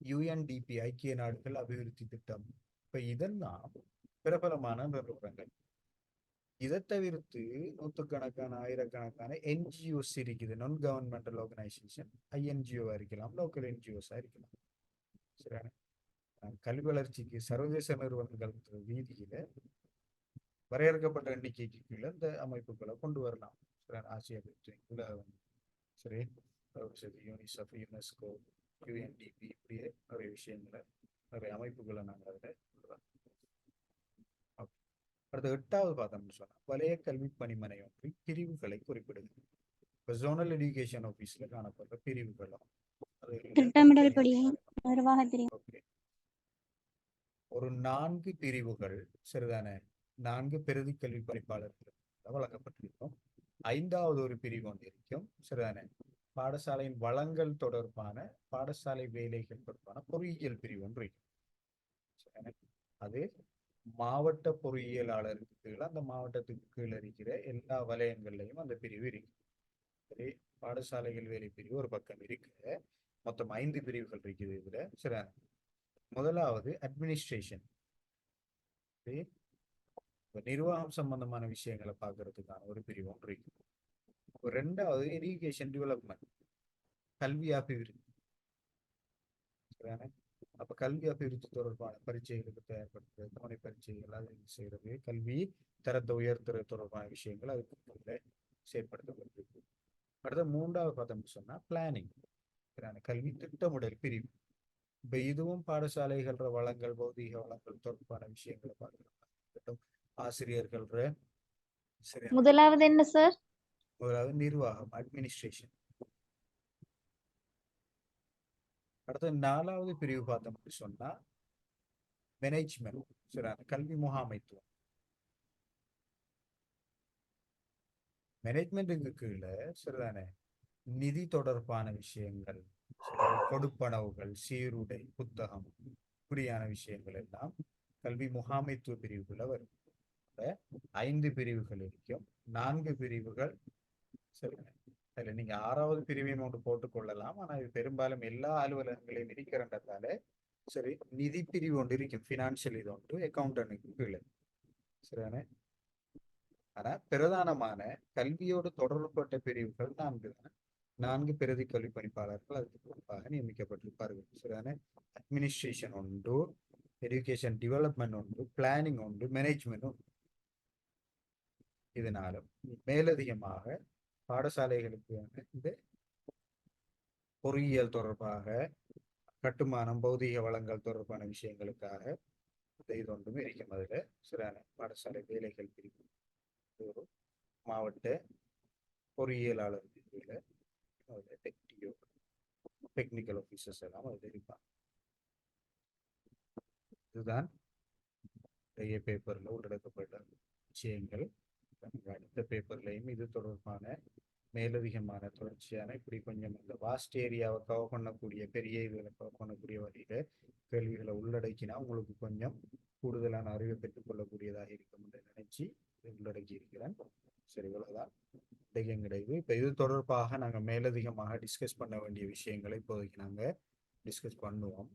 A: யுஎன்டிபி, ஐக்கிய நாடுகள் அபிவிருத்தி திட்டம். இப்ப இதெல்லாம் பிரபலமான நிறுவனங்கள். இதை தவிர்த்து நூற்றுக்கணக்கான ஆயிரக்கணக்கான என்ஜிஓஸ் இருக்குது, நான் கவர்மெண்டல் ஆர்கனைசேஷன், ஐஎன்ஜிஓ இருக்கலாம், லோக்கல் என்ஜிஓஸா இருக்கலாம். சரியான கல்வி வளர்ச்சிக்கு சர்வதேச நிறுவனங்கள் ரீதியில வரையறுக்கப்பட்ட எண்ணிக்கைக்கு கீழே இந்த அமைப்புகளை கொண்டு வரலாம். ஆசியா உலக வங்கி, சரி, யூனிசெஃப், யுனெஸ்கோ, யுஎன்டிபி, இப்படியே நிறைய விஷயங்களை நிறைய அமைப்புகளை நாங்கள் அதில் கொண்டு. அடுத்த எட்டாவது பார்த்தோம்னு சொன்னா வலய கல்வி பணிமனை ஒன்றில் பிரிவுகளை குறிப்பிடுது. இப்போ ஜோனல் எஜுகேஷன் ஆஃபீஸ்ல காணப்படுற பிரிவுகளும்
B: திட்டமிடல் படியும் நிர்வாகத்திலும்
A: ஒரு 4 பிரிவுகள், சரிதானே, 4 பிரதி கல்வி பணிப்பாளர்கள் வழங்கப்பட்டிருக்கும். 5வது ஒரு பிரிவு ஒன்று இருக்கும், சரிதானே, பாடசாலையின் வளங்கள் தொடர்பான பாடசாலை வேலைகள் தொடர்பான பொறியியல் பிரிவு ஒன்று இருக்கும். அது மாவட்ட பொறியியலாளருக்கு கீழே அந்த மாவட்டத்துக்கு கீழே இருக்கிற எல்லா வலயங்கள்லையும் அந்த பிரிவு இருக்கு. சரி, பாடசாலைகள் வேலை பிரிவு ஒரு பக்கம் இருக்கு. மொத்தம் 5 பிரிவுகள் இருக்குது இதுல. சரி, முதலாவது அட்மினிஸ்ட்ரேஷன், நிர்வாகம் சம்பந்தமான விஷயங்களை பார்க்கறதுக்கான ஒரு பிரிவு ஒன்று இருக்கு. 2வது எஜுகேஷன் டெவலப்மெண்ட், கல்வி அபிவிருத்தி. அப்ப கல்வி அபிவிருத்தி தொடர்பான பரீட்சைகளுக்கு தயார்படுத்துறது, துணை பரீட்சைகள் அது செய்யறது, கல்வி தரத்தை உயர்த்துறது தொடர்பான விஷயங்கள் அதுக்கு செயற்படுத்தப்பட்டிருக்கு. அடுத்த 3வது பார்த்தோம்னு சொன்னா பிளானிங், கல்வி திட்டமிடல் பிரிவு. இப்ப இதுவும் பாடசாலைகள் வளங்கள், பௌதிக வளங்கள் தொடர்பான விஷயங்களை பார்க்கலாம். ஆசிரியர்கள்.
F: முதலாவது என்ன சார்?
A: முதலாவது நிர்வாகம், அட்மினிஸ்ட்ரேஷன். அடுத்து 4வது பிரிவு பார்த்தோம்னு சொன்னா மேனேஜ்மெண்ட், சரி, கல்வி முகாமைத்துவம். மேனேஜ்மெண்ட்டுக்கு கீழே, சரிதானே, நிதி தொடர்பான விஷயங்கள், கொடுப்பனவுகள், சீருடை, புத்தகம், இப்படியான விஷயங்கள் எல்லாம் கல்வி முகாமைத்துவ பிரிவுக்குள்ள வரும். 5 பிரிவுகள் இருக்கும், 4 பிரிவுகள். சரி, அதுல நீங்க 6வது பிரிவையும் ஒன்று போட்டுக் கொள்ளலாம். ஆனா இது பெரும்பாலும் எல்லா அலுவலகங்களையும் இருக்கிறன்றதால, சரி, நிதி பிரிவு ஒன்று இருக்கும், பினான்சியல் இது ஒன்று, அக்கௌண்டன்ட்டுக்கு கீழே. சரிதானே, ஆனா பிரதானமான கல்வியோடு தொடர்புபட்ட பிரிவுகள் 4 தான். 4 பிரதி கல்வி பணிப்பாளர்கள் அதுக்கு பொறுப்பாக நியமிக்கப்பட்டிருப்பார்கள். சரிதானே, அட்மினிஸ்ட்ரேஷன் ஒன்று, எஜுகேஷன் டெவலப்மெண்ட் ஒன்று, பிளானிங் ஒன்று, மேனேஜ்மெண்ட் ஒன்று. இதனாலும் மேலதிகமாக பாடசாலைகளுக்கு இந்த பொறியியல் தொடர்பாக, கட்டுமானம், பௌதீக வளங்கள் தொடர்பான விஷயங்களுக்காக இது ஒன்றுமே இருக்கும். அதில் சிறான பாடசாலை வேலைகள் பிரிவு ஒரு மாவட்ட பொறியியலாளர் பிரிவில் அதில் டெக்னிக்கல் ஆஃபீஸர்ஸ் எல்லாம் அதில் இருப்பாங்க. இதுதான் பேப்பரில் உள்ளடக்கப்பட்ட விஷயங்கள். அடுத்த பேப்பர்லையும் இது தொடர்பான மேலதிகமான தொடர்ச்சியான இப்படி கொஞ்சம் இந்த வாஸ்ட் ஏரியாவை கவர் பண்ணக்கூடிய பெரிய இதுகளை கவர் பண்ணக்கூடிய வகையில் கேள்விகளை உள்ளடக்கினா உங்களுக்கு கொஞ்சம் கூடுதலான அறிவை பெற்றுக்கொள்ளக்கூடியதாக இருக்கும் என்று நினைச்சு உள்ளடக்கி இருக்கிறேன். சரி, இவ்வளவுதான் கிடையாது. இப்போ இது தொடர்பாக நாங்கள் மேலதிகமாக டிஸ்கஸ் பண்ண வேண்டிய விஷயங்களை இப்போதைக்கு நாங்கள் டிஸ்கஸ் பண்ணுவோம்.